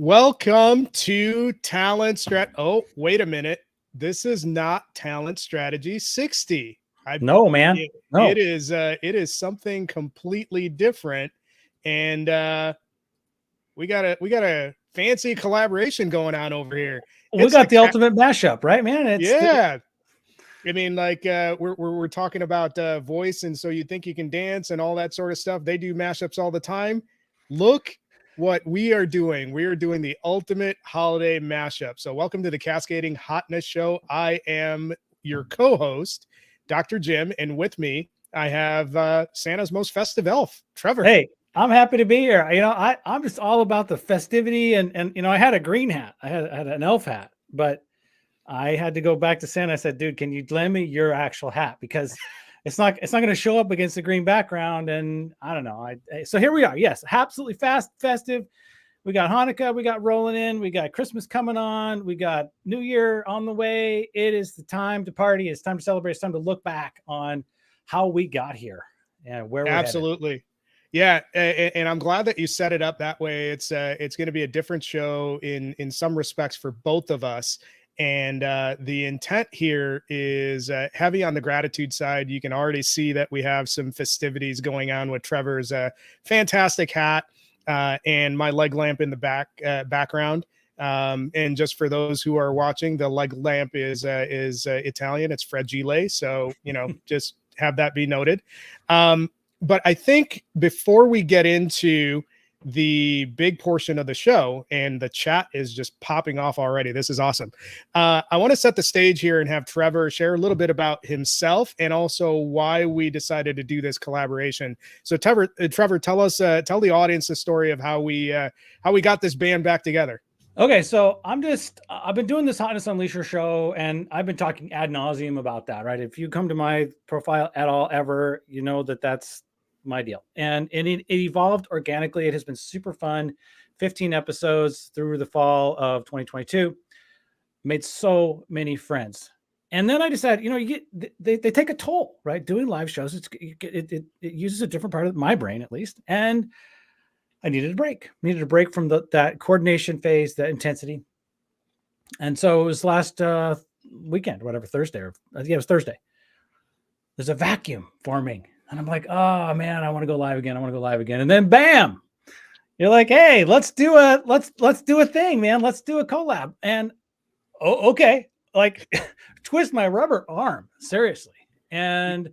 Welcome to Talent Strat. Oh, wait a minute. This is not Talent Strategy 60. No, man. No. It is something completely different. And we got a fancy collaboration going on over here. We got the ultimate mashup, right, man? I mean, like we're talking about voice, and so you think you can dance and all that sort of stuff. They do mashups all the time. Look what we are doing. We are doing the ultimate holiday mashup. So welcome to the Cascading Hotness Show. I am your co-host, Dr. Jim, and with me, I have Santa's most festive elf, Trevor. Hey, I'm happy to be here. I'm just all about the festivity, and I had a green hat. I had an elf hat, but I had to go back to Santa. I said, dude, can you lend me your actual hat? Because it's not going to show up against the green background. And I don't know. So here we are. Yes, absolutely festive. We got Hanukkah. We got rolling in. We got Christmas coming on. We got New Year on the way. It is the time to party. It's time to celebrate. It's time to look back on how we got here and where we're absolutely. Headed. Yeah, and I'm glad that you set it up that way. It's going to be a different show in some respects for both of us. And the intent here is heavy on the gratitude side. You can already see that we have some festivities going on with Trevor's fantastic hat and my leg lamp in the background. And just for those who are watching, the leg lamp is Italian. It's fragile. So, just have that be noted. But I think before we get into the big portion of the show, and the chat is just popping off already. This is awesome. I want to set the stage here and have Trevor share a little bit about himself and also why we decided to do this collaboration. So Trevor, tell the audience the story of how we got this band back together. Okay, so I've been doing this Hotness Unleasher show, and I've been talking ad nauseum about that, right? If you come to my profile at all ever, you know that's my deal. And it evolved organically. It has been super fun. 15 episodes through the fall of 2022. Made so many friends. And then I decided, they take a toll, right? Doing live shows, it uses a different part of my brain, at least. And I needed a break. From that coordination phase, that intensity. And so it was last weekend, whatever, Thursday. It was Thursday. There's a vacuum forming. And I'm like, oh man, I want to go live again. And then bam, you're like, hey, let's do a thing, man. Let's do a collab. And okay, like twist my rubber arm, seriously. And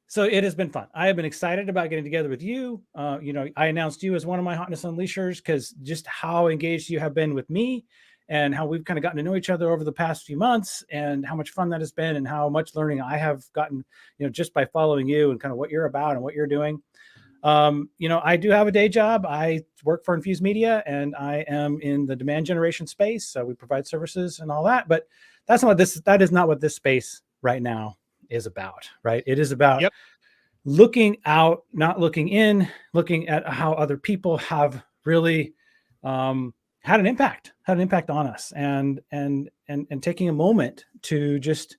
so it has been fun. I have been excited about getting together with you. I announced you as one of my Hotness Unleashers because just how engaged you have been with me and how we've kind of gotten to know each other over the past few months and how much fun that has been and how much learning I have gotten, just by following you and kind of what you're about and what you're doing. I do have a day job. I work for Infused Media and I am in the demand generation space. So we provide services and all that, but that is not what this space right now is about, right? It is about looking out, not looking in, looking at how other people have really, had an impact on us and taking a moment to just,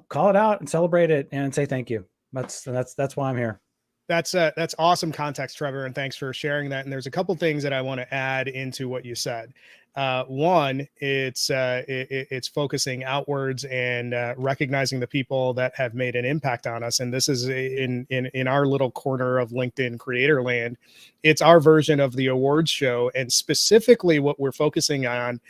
call it out and celebrate it and say, thank you. That's why I'm here. That's awesome context, Trevor. And thanks for sharing that. And there's a couple things that I want to add into what you said. One, it's focusing outwards and recognizing the people that have made an impact on us. And this is in our little corner of LinkedIn creator land. It's our version of the awards show. And specifically what we're focusing on,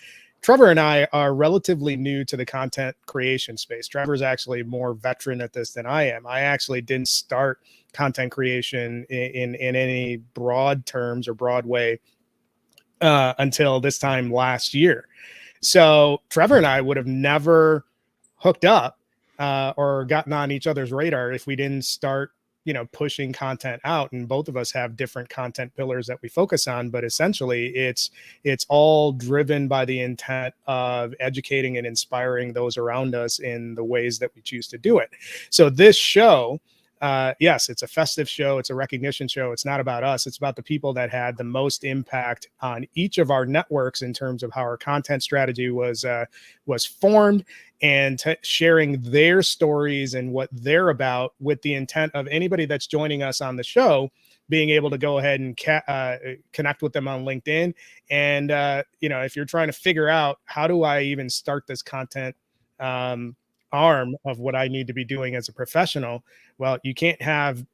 Trevor and I are relatively new to the content creation space. Trevor's actually more veteran at this than I am. I actually didn't start content creation in any broad terms or broad way until this time last year. So Trevor and I would have never hooked up or gotten on each other's radar if we didn't start, pushing content out. And both of us have different content pillars that we focus on, but essentially it's all driven by the intent of educating and inspiring those around us in the ways that we choose to do it. So this show, yes, it's a festive show. It's a recognition show. It's not about us. It's about the people that had the most impact on each of our networks in terms of how our content strategy was formed and sharing their stories and what they're about with the intent of anybody that's joining us on the show being able to go ahead and connect with them on LinkedIn. And, if you're trying to figure out how do I even start this content arm of what I need to be doing as a professional, well, you can't have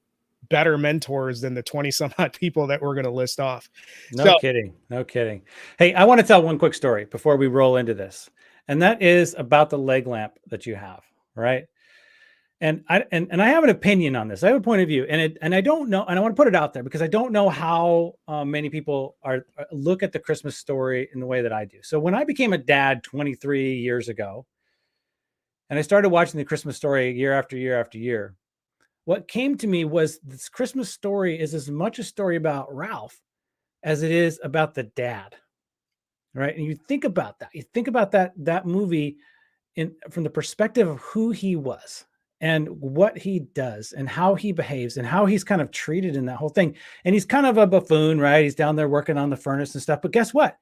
better mentors than the 20 some odd people that we're going to list off. No kidding. No kidding. Hey, I want to tell one quick story before we roll into this. And that is about the leg lamp that you have, right? And I have an opinion on this. I have a point of view, and I don't know, and I want to put it out there because I don't know how many people look at the Christmas story in the way that I do. So when I became a dad 23 years ago, and I started watching the Christmas story year after year after year, what came to me was this Christmas story is as much a story about Ralph as it is about the dad, right? And you think about that. You think about that movie from the perspective of who he was and what he does and how he behaves and how he's kind of treated in that whole thing. And he's kind of a buffoon, right? He's down there working on the furnace and stuff. But guess what?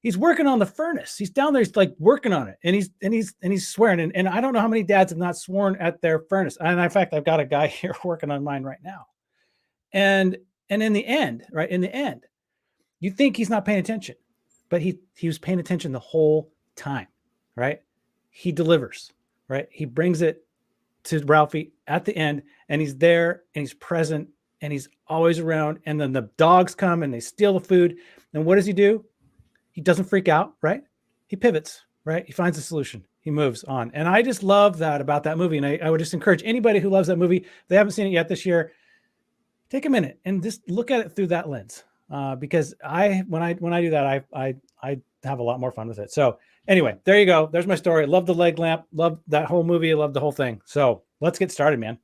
He's working on the furnace. He's down there. He's like working on it, and he's swearing. And I don't know how many dads have not sworn at their furnace. And in fact, I've got a guy here working on mine right now. And in the end, right? In the end, you think he's not paying attention, but he was paying attention the whole time, right? He delivers, right? He brings it to Ralphie at the end, and he's there and he's present and he's always around. And then the dogs come and they steal the food. And what does he do? He doesn't freak out, right? He pivots, right? He finds a solution. He moves on. And I just love that about that movie. And I would just encourage anybody who loves that movie, if they haven't seen it yet this year, take a minute and just look at it through that lens. Because when I do that, I have a lot more fun with it. So anyway, there you go. There's my story. Love the leg lamp. Love that whole movie. Love the whole thing. So let's get started, man.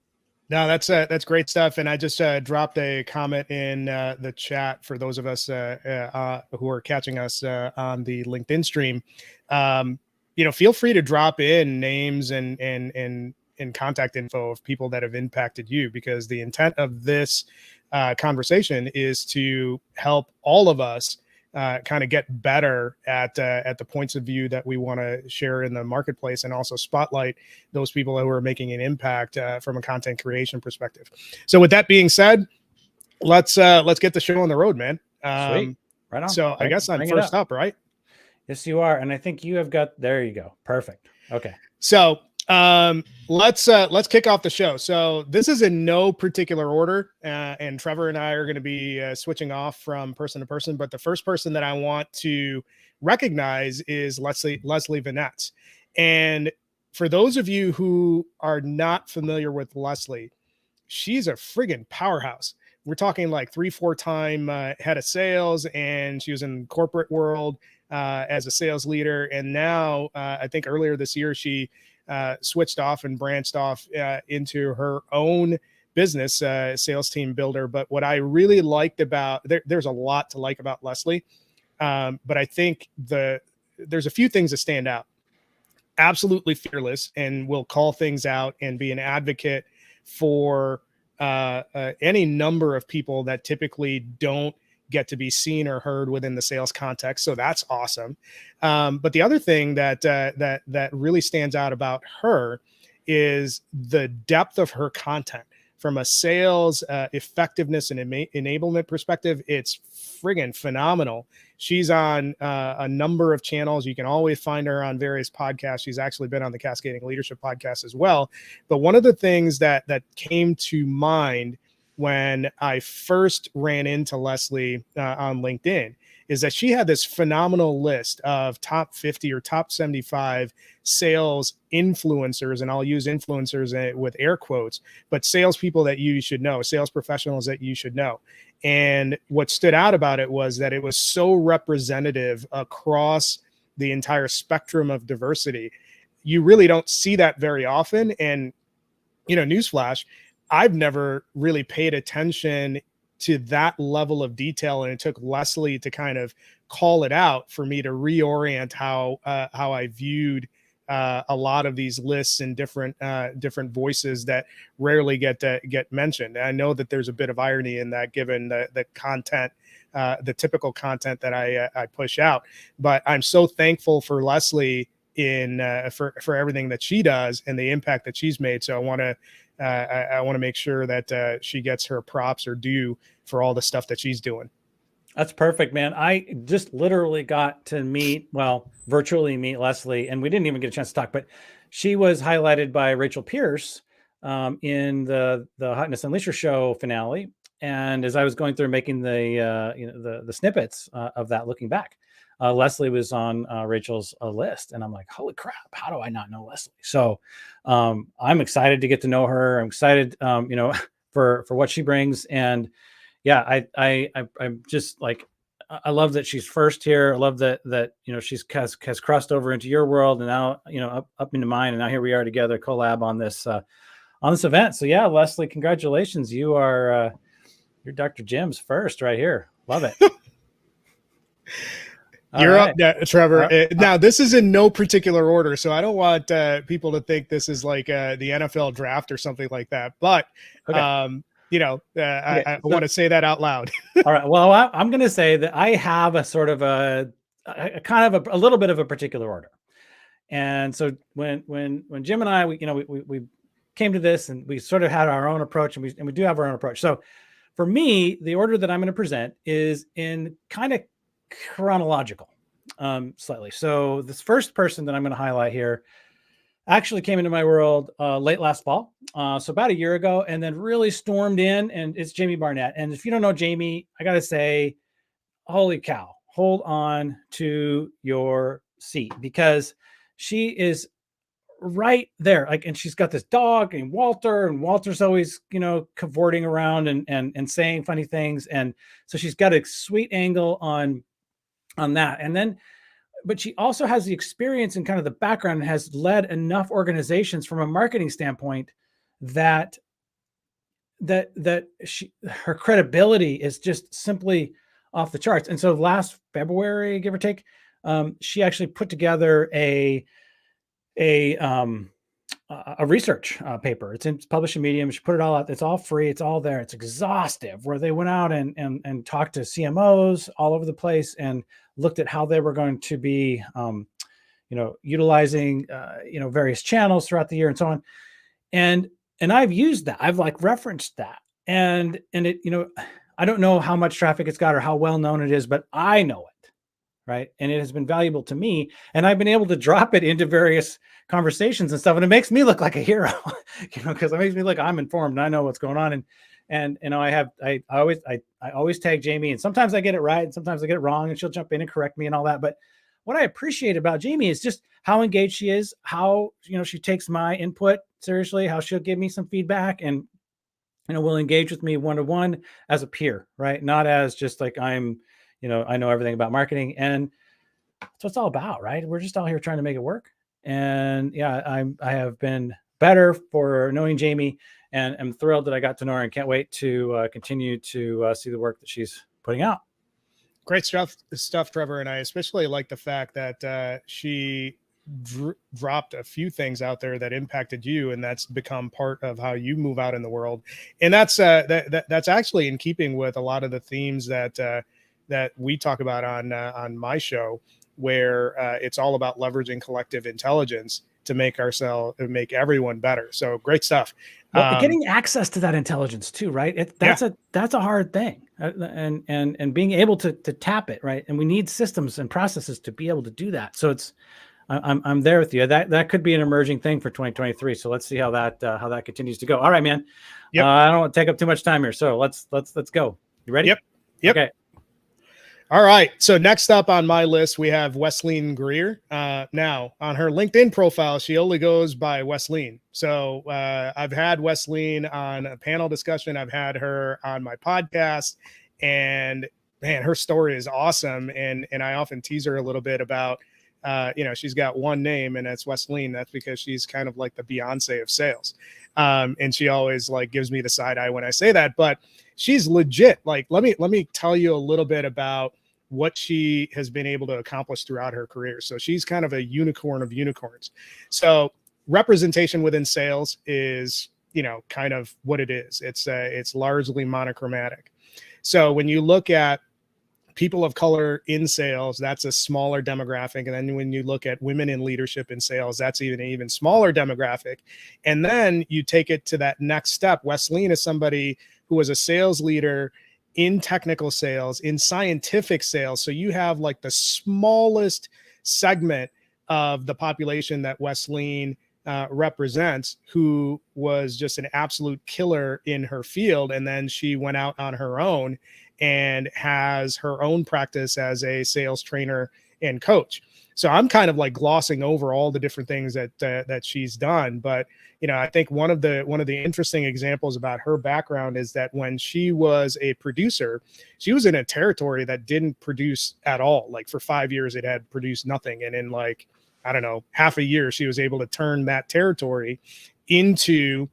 No, that's great stuff. And I just dropped a comment in the chat for those of us who are catching us on the LinkedIn stream. Feel free to drop in names and contact info of people that have impacted you, because the intent of this conversation is to help all of us kind of get better at the points of view that we want to share in the marketplace, and also spotlight those people who are making an impact from a content creation perspective. So with that being said, let's get the show on the road, man. Sweet. Right on. So I guess I'm first up, right? Yes, you are. And I think you have got, there you go. Perfect. Okay. So let's kick off the show. So this is in no particular order, and Trevor and I are going to be switching off from person to person. But the first person that I want to recognize is Leslie Vanetz. And for those of you who are not familiar with Leslie, she's a friggin' powerhouse. We're talking like 3-4 time head of sales, and she was in corporate world as a sales leader. And now I think earlier this year, she switched off and branched off into her own business, sales team builder. But what I really liked about, there's a lot to like about Leslie, but I think there's a few things that stand out. Absolutely fearless, and will call things out and be an advocate for any number of people that typically don't get to be seen or heard within the sales context. So that's awesome. But the other thing that really stands out about her is the depth of her content. From a sales effectiveness and enablement perspective, it's friggin' phenomenal. She's on a number of channels. You can always find her on various podcasts. She's actually been on the Cascading Leadership podcast as well. But one of the things that came to mind when I first ran into Leslie on LinkedIn is that she had this phenomenal list of top 50 or top 75 sales influencers, and I'll use influencers with air quotes, but salespeople that you should know, sales professionals that you should know. And what stood out about it was that it was so representative across the entire spectrum of diversity. You really don't see that very often. And, newsflash, I've never really paid attention to that level of detail, and it took Leslie to kind of call it out for me to reorient how I viewed a lot of these lists and different voices that rarely get mentioned. And I know that there's a bit of irony in that, given the content, the typical content that I push out. But I'm so thankful for Leslie for everything that she does and the impact that she's made. So I want to make sure that she gets her props or due for all the stuff that she's doing. That's perfect, man. I just literally got to virtually meet Leslie, and we didn't even get a chance to talk, but she was highlighted by Rachel Pierce in the Hotness Unleasher show finale. And as I was going through making the snippets of that, looking back, Leslie was on Rachel's list, and I'm like, holy crap, how do I not know Leslie? So I'm excited to get to know her. I'm excited, for what she brings. And yeah, I'm just like, I love that she's first here. I love that she's has crossed over into your world, and now up into mine, and now here we are together, collab on this event. So yeah, Leslie, congratulations! You're Dr. Jim's first right here. Love it. You're up, Trevor. Now, this is in no particular order, so I don't want people to think this is like the NFL draft or something like that. But okay. I want to say that out loud. All right. Well, I'm going to say that I have a sort of a kind of a little bit of a particular order. And so when Jim and I, we came to this, and we sort of had our own approach, and we do have our own approach. So for me, the order that I'm going to present is in kind of chronological, slightly. So this first person that I'm going to highlight here actually came into my world late last fall, so about a year ago, and then really stormed in, and it's Jamie Barnett. And if you don't know Jamie, I got to say, holy cow, hold on to your seat, because she is right there. And she's got this dog named Walter, and Walter's always, cavorting around and saying funny things. And so she's got a sweet angle on that. And then, but she also has the experience and kind of the background, and has led enough organizations from a marketing standpoint that her credibility is just simply off the charts. And so last February, give or take, she actually put together a research paper. It's published in Medium. She put it all out. It's all free. It's all there. It's exhaustive, where they went out and talked to CMOs all over the place, and looked at how they were going to be, utilizing, various channels throughout the year and so on. And I've used that. I've referenced that, and it, I don't know how much traffic it's got or how well known it is, but I know it. Right. And it has been valuable to me, and I've been able to drop it into various conversations and stuff. And it makes me look like a hero, because it makes me look, I'm informed and I know what's going on. And I always tag Jamie, and sometimes I get it right, and sometimes I get it wrong, and she'll jump in and correct me and all that. But what I appreciate about Jamie is just how engaged she is, how, she takes my input seriously, how she'll give me some feedback, and, will engage with me one-to-one as a peer, right? Not as just like I'm, I know everything about marketing, and that's what it's all about, right? We're just out here trying to make it work. And yeah, I have been better for knowing Jamie, and I'm thrilled that I got to know her, and can't wait to continue to see the work that she's putting out. Great stuff, Trevor. And I especially like the fact that she dropped a few things out there that impacted you, and that's become part of how you move out in the world. And that's that's actually in keeping with a lot of the themes that we talk about on my show, where it's all about leveraging collective intelligence to make everyone better. So great stuff. Well, getting access to that intelligence too, right? That's a hard thing, and being able to tap it, right? And we need systems and processes to be able to do that. So I'm there with you. That could be an emerging thing for 2023. So let's see how that continues to go. All right, man. Yep. I don't want to take up too much time here. So let's go. You ready? Yep. Okay. All right. So next up on my list, we have Wesleyan Greer. Now, on her LinkedIn profile, she only goes by Wesleyan. So I've had Wesleyan on a panel discussion. I've had her on my podcast, and man, her story is awesome. And I often tease her a little bit about, she's got one name, and that's Wesleyan. That's because she's kind of like the Beyonce of sales. And she always gives me the side eye when I say that, but she's legit. Let me tell you a little bit about what she has been able to accomplish throughout her career. So she's kind of a unicorn of unicorns. So representation within sales is, kind of what it is. It's largely monochromatic. So when you look at people of color in sales, that's a smaller demographic. And then when you look at women in leadership in sales, that's even smaller demographic. And then you take it to that next step. Wesleyan is somebody who was a sales leader in technical sales, in scientific sales. So you have like the smallest segment of the population that Wesleyan represents, who was just an absolute killer in her field. And then she went out on her own and has her own practice as a sales trainer and coach. So I'm kind of like glossing over all the different things that she's done. But, I think one of the interesting examples about her background is that when she was a producer, she was in a territory that didn't produce at all. Like for 5 years, it had produced nothing. And in like, I don't know, half a year, she was able to turn that territory into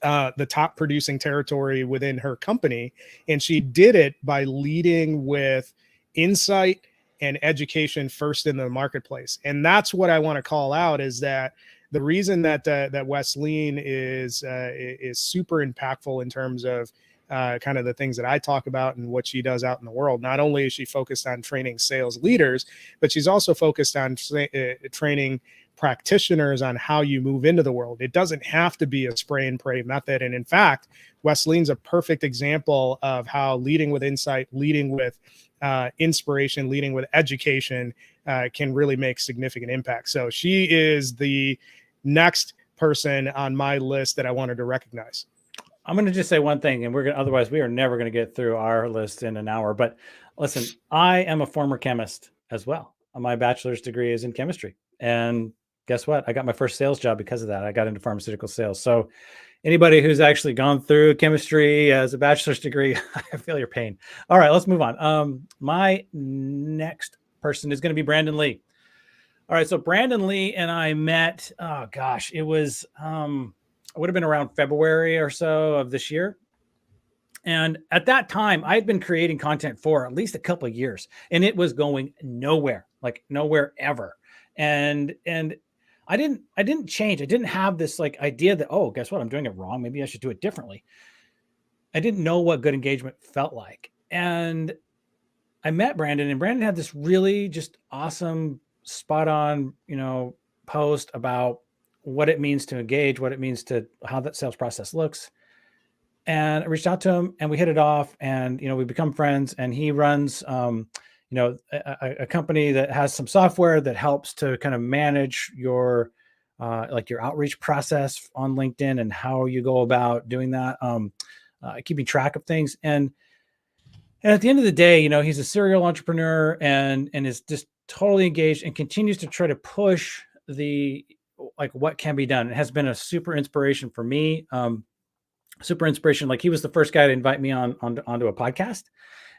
the top producing territory within her company. And she did it by leading with insight and education first in the marketplace. And that's what I want to call out, is that the reason that Wesleyan is super impactful in terms of kind of the things that I talk about and what she does out in the world. Not only is she focused on training sales leaders, but she's also focused on training practitioners on how you move into the world. It doesn't have to be a spray and pray method. And in fact, Wesleyan's a perfect example of how leading with insight, leading with inspiration, leading with education can really make significant impact. So she is the next person on my list that I wanted to recognize. I'm going to just say one thing, and otherwise we are never going to get through our list in an hour. But listen, I am a former chemist as well. My bachelor's degree is in chemistry. And guess what? I got my first sales job because of that. I got into pharmaceutical sales. So anybody who's actually gone through chemistry as a bachelor's degree, I feel your pain. All right, let's move on. My next person is going to be Brandon Lee. All right, so Brandon Lee and I met, it was, it would have been around February or so of this year. And at that time, I had been creating content for at least a couple of years, and it was going nowhere, like nowhere ever. And I didn't change. I didn't have this like idea that, oh, guess what? I'm doing it wrong. Maybe I should do it differently. I didn't know what good engagement felt like. And I met Brandon, and Brandon had this really just awesome, spot on, post about what it means to engage, what it means to how that sales process looks. And I reached out to him, and we hit it off, and, we become friends. And he runs, a company that has some software that helps to kind of manage your, your outreach process on LinkedIn and how you go about doing that, keeping track of things. And at the end of the day, he's a serial entrepreneur and is just totally engaged and continues to try to push what can be done. It has been a super inspiration for me. Super inspiration. Like, he was the first guy to invite me onto a podcast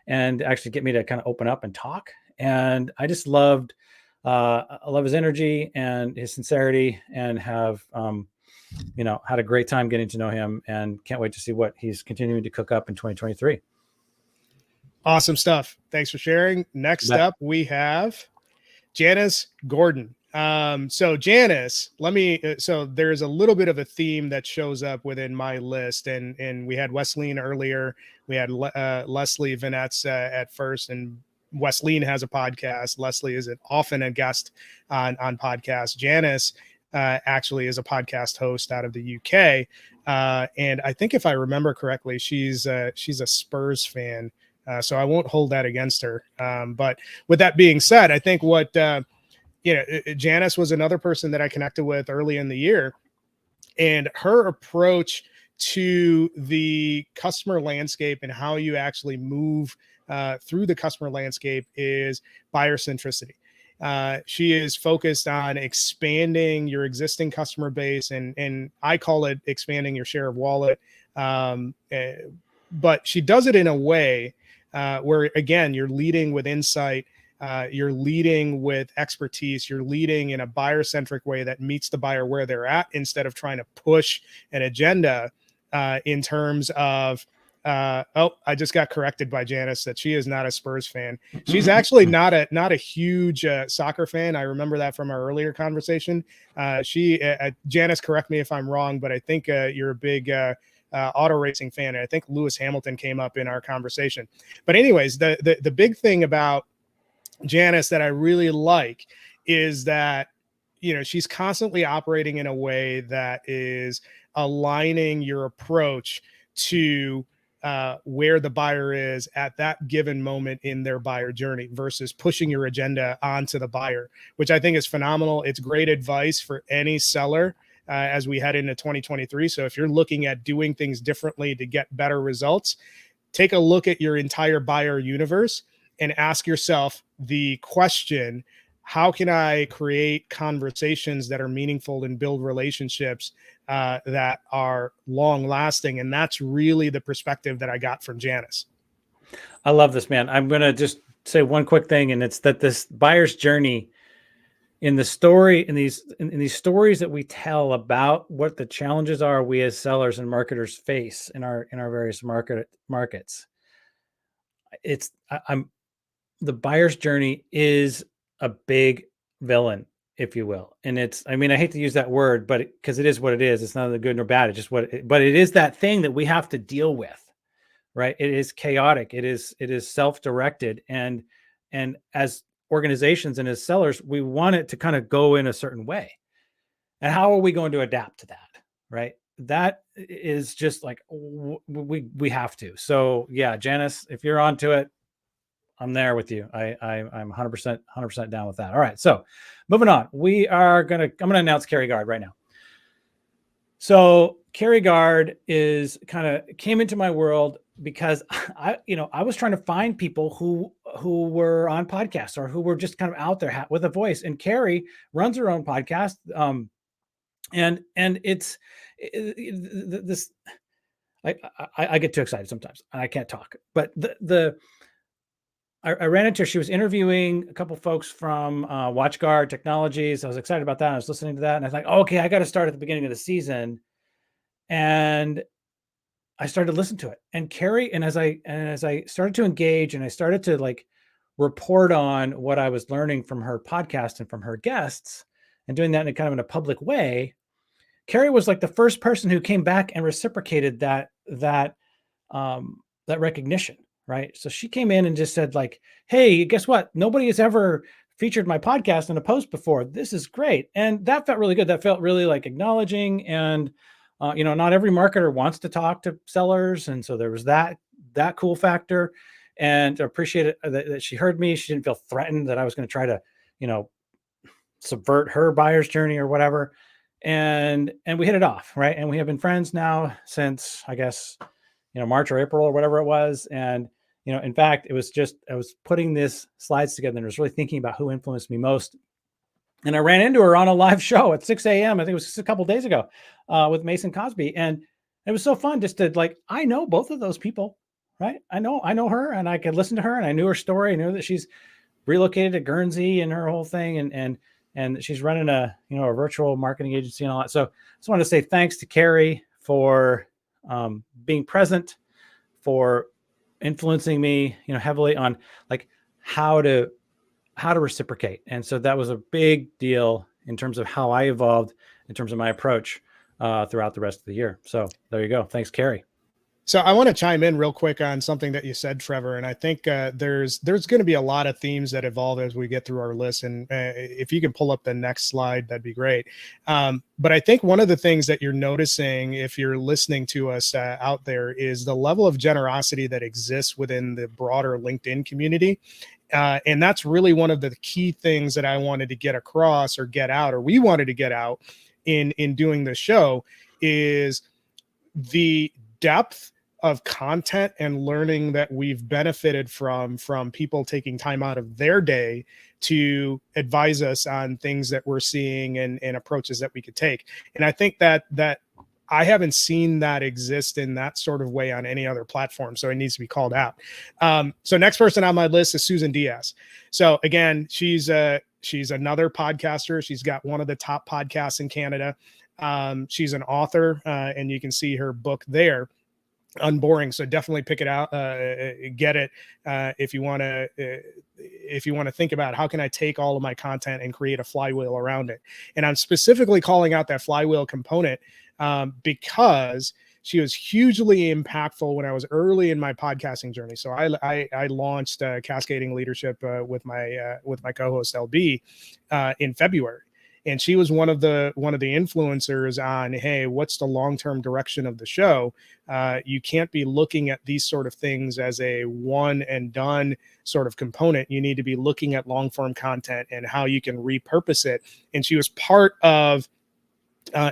and actually get me to kind of open up and talk. And I just I love his energy and his sincerity, and have, had a great time getting to know him, and can't wait to see what he's continuing to cook up in 2023. Awesome stuff. Thanks for sharing. Next up, we have Janice Gordon. So Janice, so there's a little bit of a theme that shows up within my list, and we had Wesleyan earlier. We had Leslie Vinetz at first, and Wesleyan has a podcast. Leslie is often a guest on podcasts. Janice actually is a podcast host out of the UK. And I think if I remember correctly, she's a Spurs fan. So I won't hold that against her. But with that being said, I think what, Janice was another person that I connected with early in the year, and her approach to the customer landscape and how you actually move through the customer landscape is buyer centricity. She is focused on expanding your existing customer base, and I call it expanding your share of wallet. But she does it in a way where, again, you're leading with insight, you're leading with expertise, you're leading in a buyer-centric way that meets the buyer where they're at, instead of trying to push an agenda in terms of, I just got corrected by Janice that she is not a Spurs fan. She's actually not a huge soccer fan. I remember that from our earlier conversation. Janice, correct me if I'm wrong, but I think you're a big auto racing fan. And I think Lewis Hamilton came up in our conversation. But anyways, the big thing about Janice that I really like is that, you know, she's constantly operating in a way that is aligning your approach to where the buyer is at that given moment in their buyer journey versus pushing your agenda onto the buyer, which I think is phenomenal. It's great advice for any seller as we head into 2023. So if you're looking at doing things differently to get better results, take a look at your entire buyer universe and ask yourself the question, how can I create conversations that are meaningful and build relationships that are long lasting? And that's really the perspective that I got from Janice. I love this, man. I'm going to just say one quick thing, and it's that this buyer's journey in the story, in these stories that we tell about what the challenges are we as sellers and marketers face in our various markets. The buyer's journey is a big villain, if you will. And I hate to use that word, but because it is what it is. It's neither good nor bad. It's just but it is that thing that we have to deal with, right? It is chaotic. It is self-directed. And as organizations and as sellers, we want it to kind of go in a certain way. And how are we going to adapt to that, right? That is just like, we have to. So yeah, Janice, if you're onto it, I'm there with you. I'm 100% down with that. All right. So moving on, I'm going to announce Carrie Gard right now. So Carrie Gard came into my world because I was trying to find people who were on podcasts or who were just kind of out there with a voice. And Carrie runs her own podcast. And it's this, I get too excited sometimes and I can't talk, but I ran into her. She was interviewing a couple folks from WatchGuard Technologies. I was excited about that. I was listening to that, and I was like, okay, I got to start at the beginning of the season. And I started to listen to it. And Carrie, and as I started to engage and I started to report on what I was learning from her podcast and from her guests, and doing that in a public way, Carrie was like the first person who came back and reciprocated that recognition. Right. So she came in and just said hey, guess what? Nobody has ever featured my podcast in a post before. This is great. And that felt really good. That felt really acknowledging. And, not every marketer wants to talk to sellers. And so there was that cool factor, and I appreciate it that she heard me. She didn't feel threatened that I was going to try to, subvert her buyer's journey or whatever. And we hit it off. Right. And we have been friends now since, I guess, March or April or whatever it was. And, in fact, it was just, I was putting this slides together and I was really thinking about who influenced me most. And I ran into her on a live show at 6 a.m. I think it was just a couple of days ago with Mason Cosby. And it was so fun just to I know both of those people, right? I know her, and I could listen to her, and I knew her story. I knew that she's relocated to Guernsey and her whole thing. And she's running a virtual marketing agency and all that. So I just wanted to say thanks to Carrie for being present, for influencing me, heavily on how to reciprocate. And so that was a big deal in terms of how I evolved in terms of my approach throughout the rest of the year. So there you go. Thanks, Carrie. So I want to chime in real quick on something that you said, Trevor, and I think there's going to be a lot of themes that evolve as we get through our list. And if you can pull up the next slide, that'd be great. But I think one of the things that you're noticing if you're listening to us out there is the level of generosity that exists within the broader LinkedIn community. And that's really one of the key things that I wanted to get across or get out, or we wanted to get out in doing this show, is the depth of content and learning that we've benefited from people taking time out of their day to advise us on things that we're seeing and approaches that we could take. And I think that I haven't seen that exist in that sort of way on any other platform. So it needs to be called out. So next person on my list is Susan Diaz. So again, she's another podcaster. She's got one of the top podcasts in Canada. She's an author, and you can see her book there, Unboring. So definitely pick it out, get it if you want to think about how can I take all of my content and create a flywheel around it. And I'm specifically calling out that flywheel component because She was hugely impactful when I was early in my podcasting journey. So I launched Cascading Leadership with my co-host LB in February. And she was one of the influencers on, hey, what's the long-term direction of the show? You can't be looking at these sort of things as a one and done sort of component. You need to be looking at long-form content and how you can repurpose it. And she was part of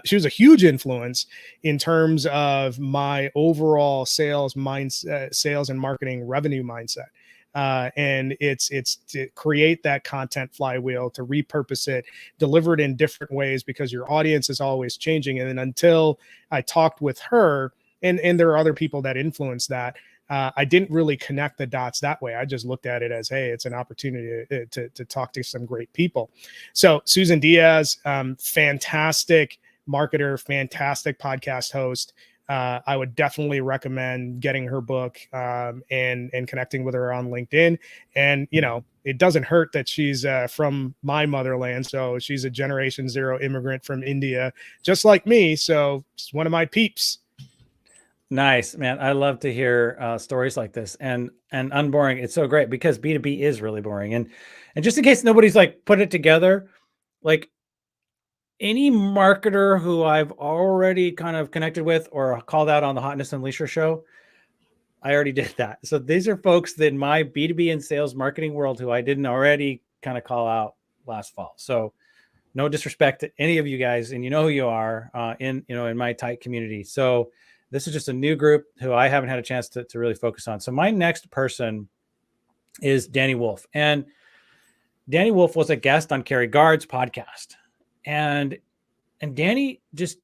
she was a huge influence in terms of my overall sales mindset, sales and marketing revenue mindset. And it's to create that content flywheel, to repurpose it, deliver it in different ways, because your audience is always changing. And then until I talked with her, and there are other people that influence that, I didn't really connect the dots that way. I just looked at it as, hey, it's an opportunity to talk to some great people. So Susan Diaz, fantastic marketer, fantastic podcast host. I would definitely recommend getting her book and connecting with her on LinkedIn. And, you know, it doesn't hurt that she's from my motherland. So she's a Generation Zero immigrant from India, just like me. So she's one of my peeps. Nice, man. I love to hear stories like this, and unboring. It's so great because B2B is really boring. And just in case nobody's like put it together, like any marketer who I've already kind of connected with or called out on the Hotness Unleasher show, I already did that. So these are folks that in my B2B and sales marketing world who I didn't already kind of call out last fall. So no disrespect to any of you guys, and you know who you are in my tight community. So this is just a new group who I haven't had a chance to really focus on. So my next person is Danny Wolf. And Danny Wolf was a guest on Carrie Gard's podcast. And Danny just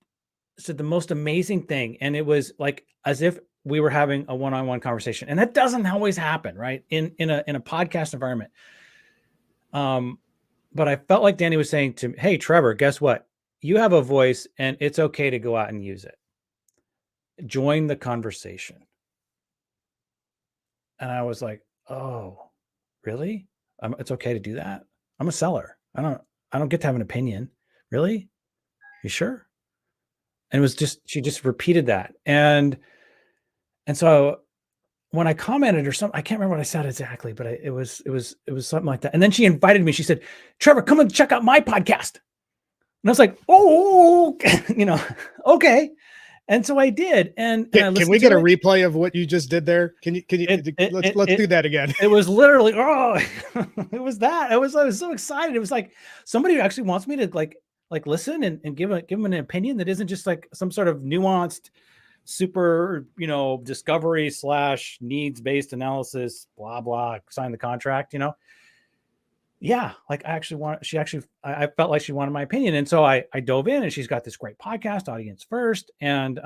said the most amazing thing. And it was like as if we were having a one-on-one conversation. And that doesn't always happen, right? In a podcast environment. But I felt like Danny was saying to me, hey, Trevor, guess what? You have a voice and it's okay to go out and use it. Join the conversation. And I was like, oh, really? It's okay to do that? I'm a seller. I don't get to have an opinion. Really? You sure? And it was she just repeated that. And so when I commented or something, I can't remember what I said exactly, but it was something like that. And then she invited me. She said, Trevor, come and check out my podcast. And I was like, oh, okay. And so I did. And can we get a replay of what you just did there? Can you let's do that again. It was literally, it was that. I was so excited. It was like somebody who actually wants me to like listen and give them an opinion that isn't just like some sort of nuanced, super, discovery / needs-based analysis, blah, blah, sign the contract, Yeah, like I felt like she wanted my opinion. And so I dove in, and she's got this great podcast, Audience First. And,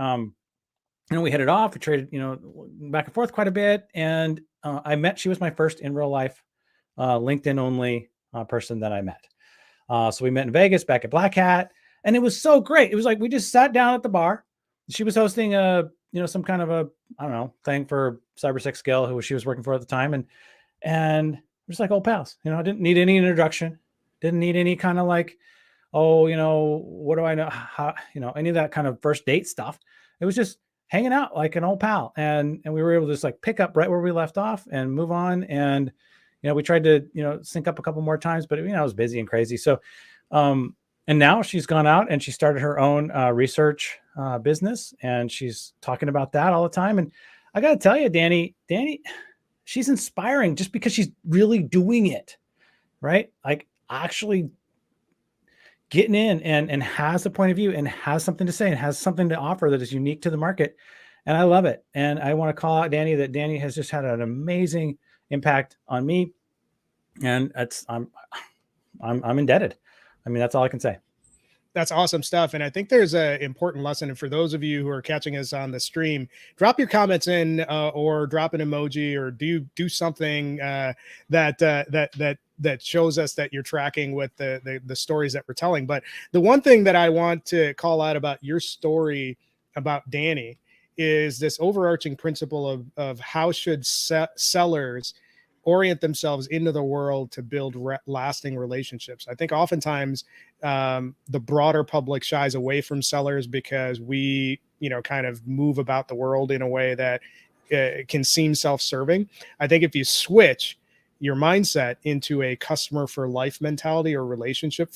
we hit it off. We traded, back and forth quite a bit. And she was my first in real life, LinkedIn only person that I met. So we met in Vegas back at Black Hat, and it was so great. It was like, we just sat down at the bar. She was hosting some kind of thing for Cyber6 Scale, who she was working for at the time. And just like old pals, I didn't need any introduction, didn't need any kind of like, what do I know? How, any of that kind of first date stuff. It was just hanging out like an old pal. And we were able to just like pick up right where we left off and move on. And, we tried to, sync up a couple more times, but I was busy and crazy. So, and now she's gone out and she started her own research business, and she's talking about that all the time. And I got to tell you, Danny, she's inspiring just because she's really doing it, right? Like actually getting in and has a point of view and has something to say and has something to offer that is unique to the market. And I love it. And I want to call out Danny, that Danny has just had an amazing impact on me. And I'm indebted. I mean, that's all I can say. That's awesome stuff. And I think there's an important lesson. And for those of you who are catching us on the stream, drop your comments in or drop an emoji or do something that shows us that you're tracking with the stories that we're telling. But the one thing that I want to call out about your story about Danny is this overarching principle of how should sellers orient themselves into the world to build lasting relationships. I think oftentimes the broader public shies away from sellers because we, kind of move about the world in a way that can seem self-serving. I think if you switch your mindset into a customer for life mentality or relationship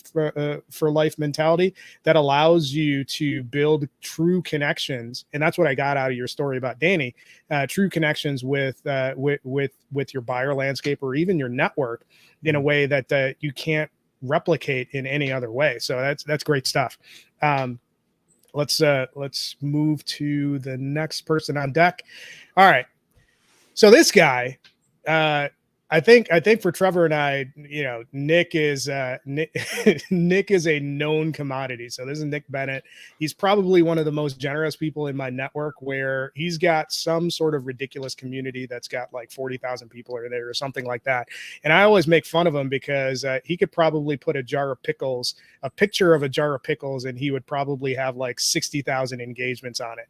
for life mentality, that allows you to build true connections. And that's what I got out of your story about Danny, true connections with your buyer landscape or even your network in a way that you can't replicate in any other way. So that's great stuff. Let's move to the next person on deck. All right. So this guy, I think for Trevor and I, Nick is Nick is a known commodity. So this is Nick Bennett. He's probably one of the most generous people in my network, where he's got some sort of ridiculous community that's got like 40,000 people or there or something like that. And I always make fun of him because he could probably put a picture of a jar of pickles, and he would probably have like 60,000 engagements on it.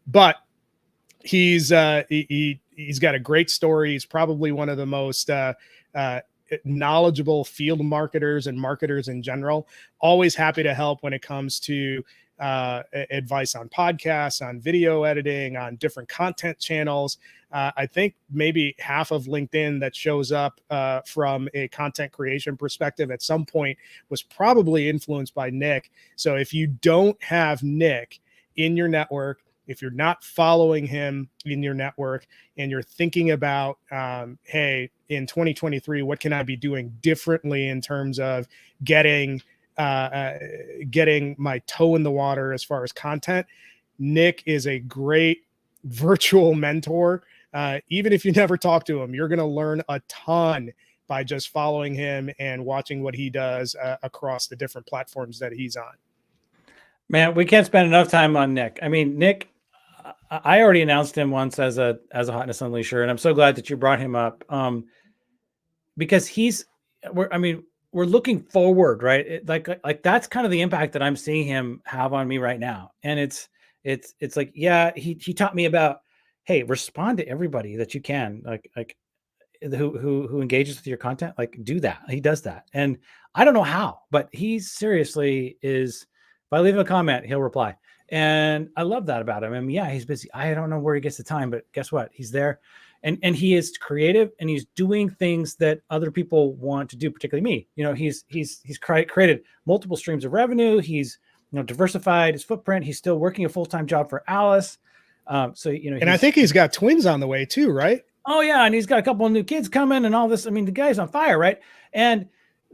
But he's got a great story. He's probably one of the most knowledgeable field marketers and marketers in general. Always happy to help when it comes to advice on podcasts, on video editing, on different content channels. I think maybe half of LinkedIn that shows up from a content creation perspective at some point was probably influenced by Nick. So if you don't have Nick in your network, if you're not following him in your network, and you're thinking about, hey, in 2023, what can I be doing differently in terms of getting my toe in the water as far as content, Nick is a great virtual mentor. Even if you never talk to him, you're going to learn a ton by just following him and watching what he does across the different platforms that he's on. Man, we can't spend enough time on Nick. I mean, Nick, I already announced him once as a Hotness Unleasher, and I'm so glad that you brought him up, because we're looking forward, right? Like that's kind of the impact that I'm seeing him have on me right now. And it's like, yeah, he taught me about, hey, respond to everybody that you can, like who engages with your content, like do that. He does that, and I don't know how, but he seriously is. If I leave him a comment, he'll reply. And I love that about him. I mean, yeah, he's busy. I don't know where he gets the time, but guess what? He's there, and he is creative, and he's doing things that other people want to do, particularly me. He's created multiple streams of revenue. He's diversified his footprint. He's still working a full-time job for Alice. And I think he's got twins on the way too, right? Oh yeah, and he's got a couple of new kids coming and all this. I mean, the guy's on fire, right? And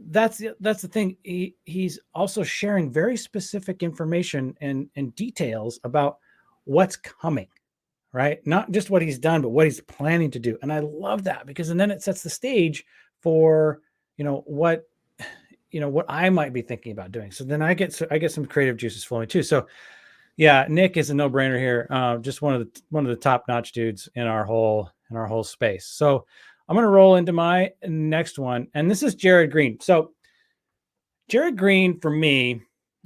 that's the thing. He's also sharing very specific information and details about what's coming, right? Not just what he's done, but what he's planning to do. And I love that, because and then it sets the stage for what I might be thinking about doing. So then I get some creative juices flowing too. So yeah, Nick is a no-brainer here. Just one of the top-notch dudes in our whole space. So I'm going to roll into my next one, and this is Jared Green. So Jared Green for me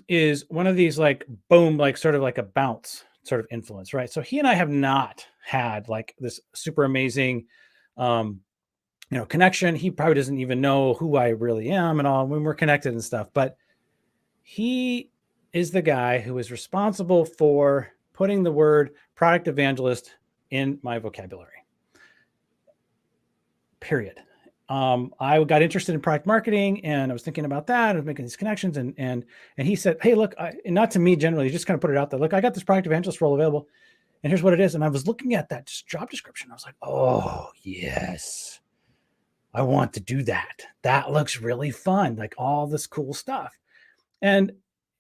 is one of these like boom, like sort of like a bounce sort of influence, right? So he and I have not had like this super amazing, connection. He probably doesn't even know who I really am and all when we're connected and stuff, but he is the guy who is responsible for putting the word product evangelist in my vocabulary. Period. I got interested in product marketing, and I was thinking about that. I was making these connections, and he said, "Hey, look, not to me generally, just kind of put it out there. Look, I got this product evangelist role available, and here's what it is." And I was looking at that job description. I was like, "Oh yes, I want to do that. That looks really fun. Like all this cool stuff." And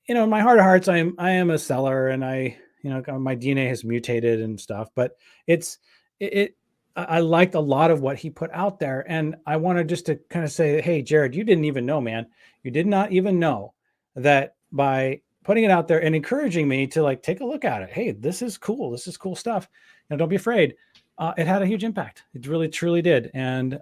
in my heart of hearts, I am a seller, and my DNA has mutated and stuff, but I liked a lot of what he put out there. And I wanted just to kind of say, hey, Jared, you didn't even know, man. You did not even know that by putting it out there and encouraging me to like, take a look at it. Hey, this is cool. This is cool stuff. Don't be afraid. It had a huge impact. It really, truly did. And,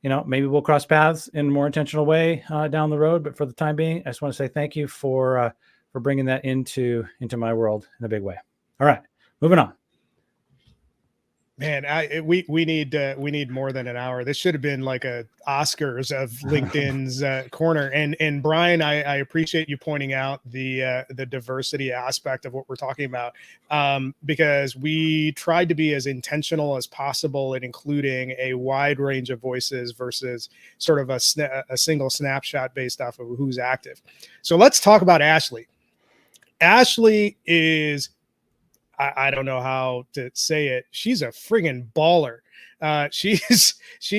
maybe we'll cross paths in a more intentional way down the road. But for the time being, I just want to say thank you for bringing that into my world in a big way. All right, moving on. Man, we need more than an hour. This should have been like a Oscars of LinkedIn's corner. And Brian, I appreciate you pointing out the diversity aspect of what we're talking about, because we tried to be as intentional as possible in including a wide range of voices versus sort of a single snapshot based off of who's active. So let's talk about Ashley. Ashley is, I don't know how to say it. She's a friggin' baller. She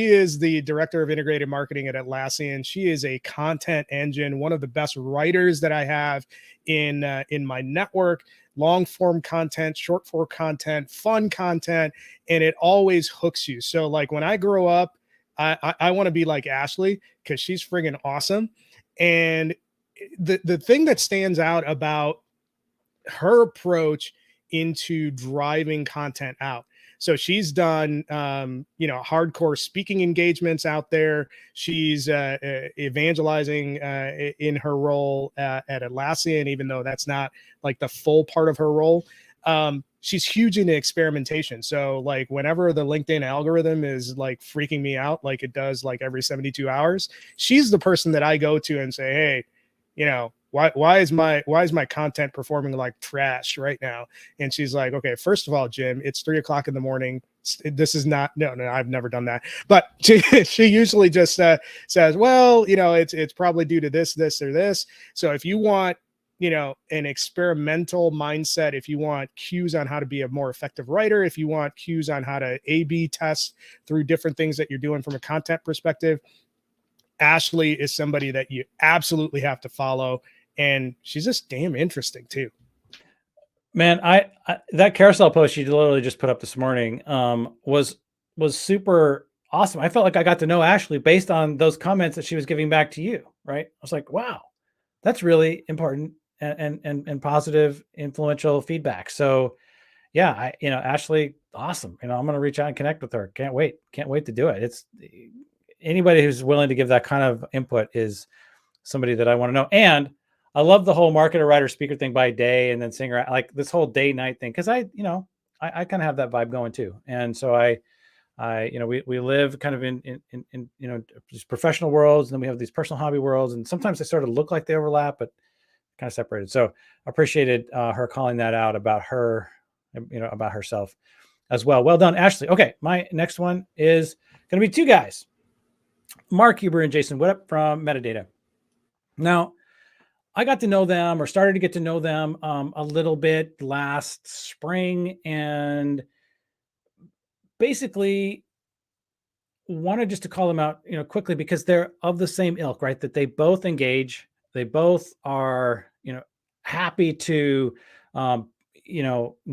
is the director of integrated marketing at Atlassian. She is a content engine, one of the best writers that I have in my network. Long form content, short form content, fun content, and it always hooks you. So like when I grow up, I want to be like Ashley because she's friggin' awesome. And the thing that stands out about her approach into driving content out. So she's done, hardcore speaking engagements out there. She's evangelizing in her role at Atlassian, even though that's not like the full part of her role. She's huge into experimentation. So like whenever the LinkedIn algorithm is like freaking me out, like it does like every 72 hours, she's the person that I go to and say, hey, why is my content performing like trash right now? And she's like, okay, first of all, Jim, it's 3:00 in the morning. This is not, no, I've never done that. But she usually just says, well, it's probably due to this, or this. So if you want, an experimental mindset, if you want cues on how to be a more effective writer, if you want cues on how to A/B test through different things that you're doing from a content perspective, Ashley is somebody that you absolutely have to follow. And she's just damn interesting too. Man, I that carousel post you literally just put up this morning was super awesome. I felt like I got to know Ashley based on those comments that she was giving back to you, right? I was like, wow, that's really important and positive, influential feedback. So yeah, Ashley, awesome. I'm going to reach out and connect with her. Can't wait to do it. It's anybody who's willing to give that kind of input is somebody that I want to know. And I love the whole marketer, writer, speaker thing by day and then singer, like this whole day night thing. Cause I kind of have that vibe going too. And so we live kind of in these professional worlds, and then we have these personal hobby worlds. And sometimes they sort of look like they overlap, but kind of separated. So I appreciated her calling that out about her, about herself as well. Well done, Ashley. Okay. My next one is going to be two guys, Mark Huber and Jason Whittup from Metadata. Now, I got to know them, or started to get to know them a little bit last spring, and basically wanted just to call them out, quickly, because they're of the same ilk, right? That they both engage, they both are, happy to,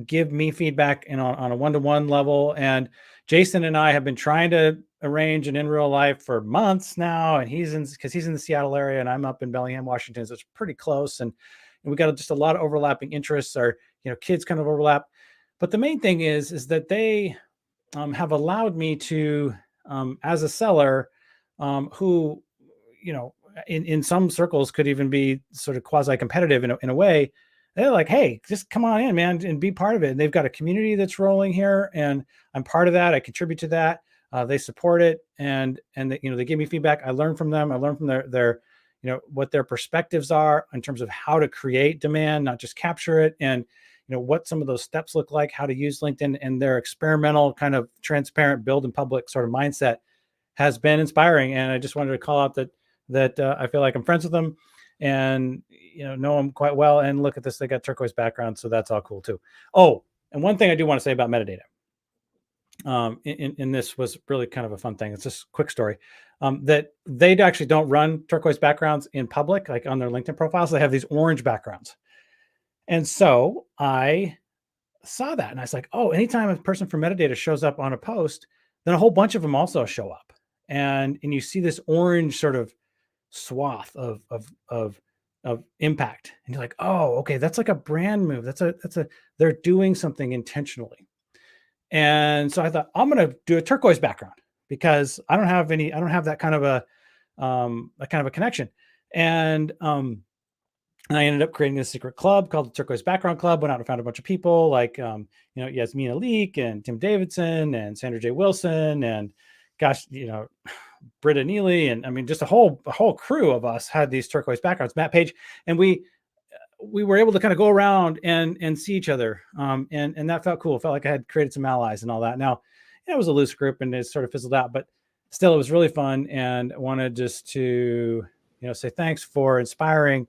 give me feedback on a one-to-one level. And Jason and I have been trying to arrange an in real life for months now, and because he's in the Seattle area and I'm up in Bellingham, Washington, so it's pretty close, and we got just a lot of overlapping interests. Our kids kind of overlap, but the main thing is that they have allowed me to, as a seller, who in some circles could even be sort of quasi competitive in a way. They're like, hey, just come on in, man, and be part of it. And they've got a community that's rolling here, and I'm part of that. I contribute to that. They support it, and they give me feedback. I learn from them. I learn from their what their perspectives are in terms of how to create demand, not just capture it, and what some of those steps look like, how to use LinkedIn, and their experimental kind of transparent build in public sort of mindset has been inspiring. And I just wanted to call out that I feel like I'm friends with them, and know them quite well. And look at this, they got turquoise background, so that's all cool too. Oh, and one thing I do want to say about Metadata, in this was really kind of a fun thing. It's just a quick story, that they actually don't run turquoise backgrounds in public, like on their LinkedIn profiles. They have these orange backgrounds. And so I saw that, and I was like, oh, anytime a person from Metadata shows up on a post, then a whole bunch of them also show up. And you see this orange sort of swath of impact. And you're like, oh, okay, that's like a brand move. They're doing something intentionally. And so I thought, I'm going to do a turquoise background, because I don't have that kind of a connection. And And I ended up creating a secret club called the Turquoise Background Club. Went out and found a bunch of people like, Yasmina Leak and Tim Davidson and Sandra J. Wilson and, gosh, Britta Neely. And I mean, just a whole crew of us had these turquoise backgrounds, Matt Page. And we were able to kind of go around and see each other. And that felt cool. It felt like I had created some allies and all that. Now, it was a loose group and it sort of fizzled out, but still it was really fun. And I wanted just to, say thanks for inspiring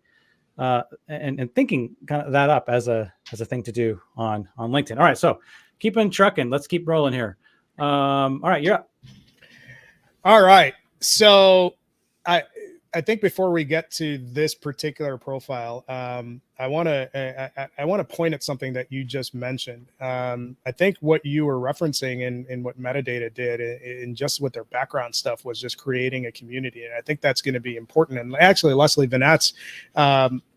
and thinking kind of that up as a thing to do on LinkedIn. All right, so keep on trucking. Let's keep rolling here. All right, you're up. All right, so I think before we get to this particular profile, I want to point at something that you just mentioned. I think what you were referencing and what Metadata did in just with their background stuff was just creating a community. And I think that's going to be important. And actually, Leslie Vanetz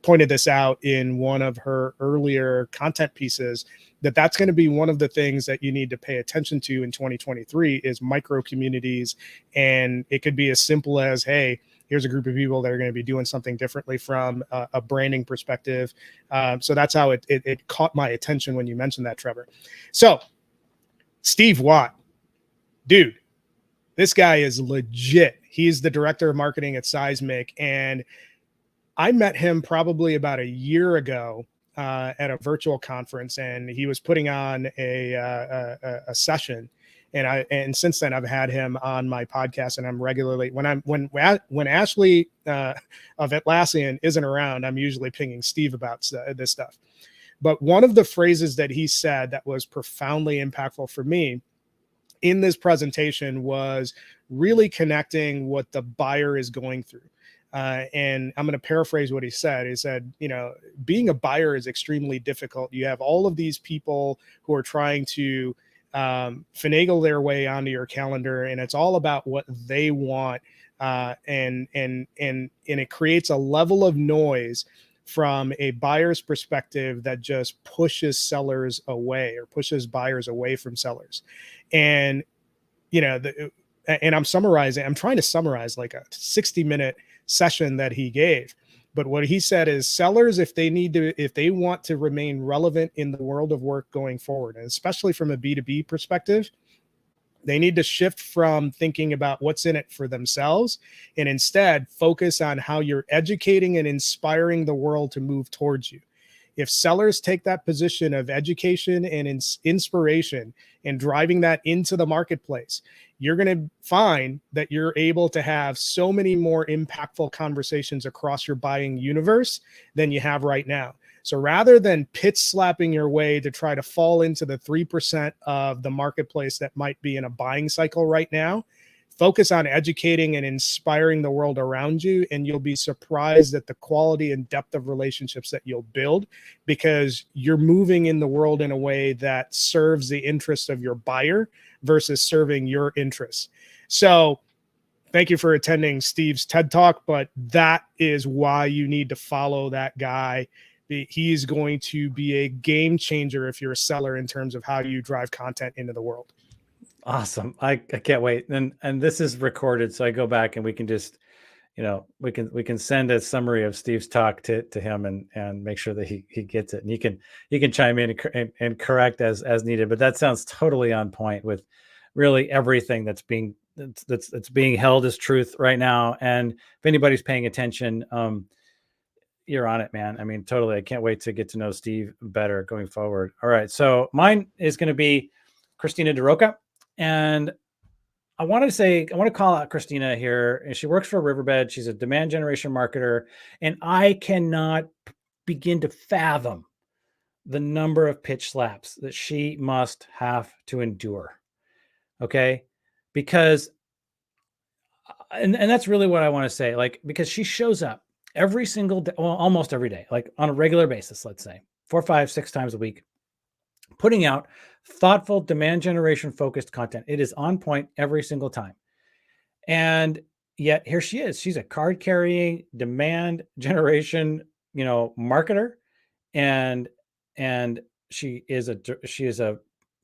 pointed this out in one of her earlier content pieces, that's going to be one of the things that you need to pay attention to in 2023 is micro communities. And it could be as simple as, hey, here's a group of people that are going to be doing something differently from a branding perspective. So that's how it caught my attention when you mentioned that, Trevor. So Steve Watt, dude, this guy is legit. He's the director of marketing at Seismic. And I met him probably about a year ago at a virtual conference, and he was putting on a session. And since then I've had him on my podcast, and I'm regularly when Ashley of Atlassian isn't around, I'm usually pinging Steve about this stuff. But one of the phrases that he said that was profoundly impactful for me in this presentation was really connecting what the buyer is going through. And I'm going to paraphrase what he said. He said, being a buyer is extremely difficult. You have all of these people who are trying to finagle their way onto your calendar, and it's all about what they want. And it creates a level of noise from a buyer's perspective that just pushes sellers away or pushes buyers away from sellers. And, and I'm trying to summarize like a 60-minute session that he gave. But what he said is sellers, if they want to remain relevant in the world of work going forward, and especially from a B2B perspective, they need to shift from thinking about what's in it for themselves and instead focus on how you're educating and inspiring the world to move towards you. If sellers take that position of education and inspiration and driving that into the marketplace, you're going to find that you're able to have so many more impactful conversations across your buying universe than you have right now. So rather than pitch slapping your way to try to fall into the 3% of the marketplace that might be in a buying cycle right now, focus on educating and inspiring the world around you, and you'll be surprised at the quality and depth of relationships that you'll build because you're moving in the world in a way that serves the interests of your buyer versus serving your interests. So thank you for attending Steve's TED Talk, but that is why you need to follow that guy. He's going to be a game changer if you're a seller in terms of how you drive content into the world. Awesome. I can't wait. And this is recorded, so I go back and we can just, we can send a summary of Steve's talk to him and make sure that he gets it. And he can chime in and correct as needed. But that sounds totally on point with really everything that's being held as truth right now. And if anybody's paying attention, you're on it, man. I mean, totally. I can't wait to get to know Steve better going forward. All right. So mine is going to be Christina DeRoca. And I want to call out Christina here. And she works for Riverbed. She's a demand generation marketer. And I cannot begin to fathom the number of pitch slaps that she must have to endure. Okay. Because, and that's really what I want to say. Like, because she shows up every single day, well, almost every day, like on a regular basis, let's say 4, 5, 6 times a week, putting out thoughtful demand generation focused content. It is on point every single time. And yet here she is. She's a card carrying demand generation, marketer. And she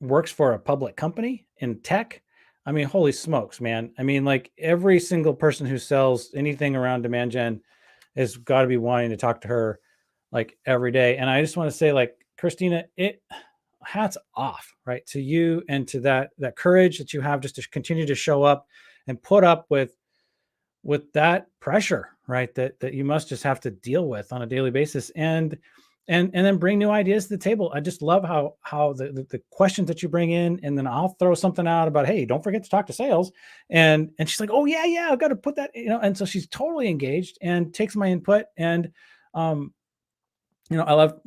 works for a public company in tech. I mean, holy smokes, man. I mean, like every single person who sells anything around demand gen has got to be wanting to talk to her. like every day. And I just want to say, like, Christina, hats off, right, to you and to that courage that you have just to continue to show up and put up with that pressure, right, that you must just have to deal with on a daily basis, and then bring new ideas to the table. I just love how the questions that you bring in, and then I'll throw something out about, hey, don't forget to talk to sales, and she's like, oh yeah, I've got to put that, and so she's totally engaged and takes my input, and um I love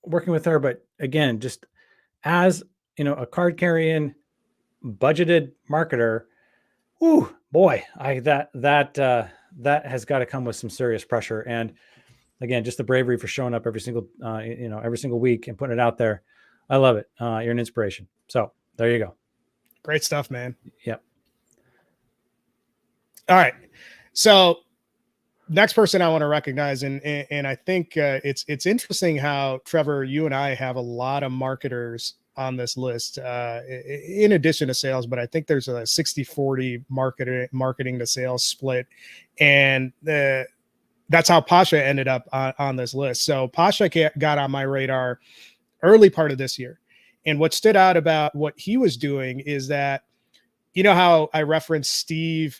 working with her. But again, just as a card carrying budgeted marketer, ooh, boy, that has got to come with some serious pressure. And again, just the bravery for showing up every single week and putting it out there. I love it. You're an inspiration. So there you go. Great stuff, man. Yep. All right. So next person I want to recognize, and I think it's interesting how, Trevor, you and I have a lot of marketers on this list, in addition to sales, but I think there's a 60-40 marketing to sales split. And that's how Pasha ended up on this list. So Pasha got on my radar early part of this year. And what stood out about what he was doing is that, how I referenced Steve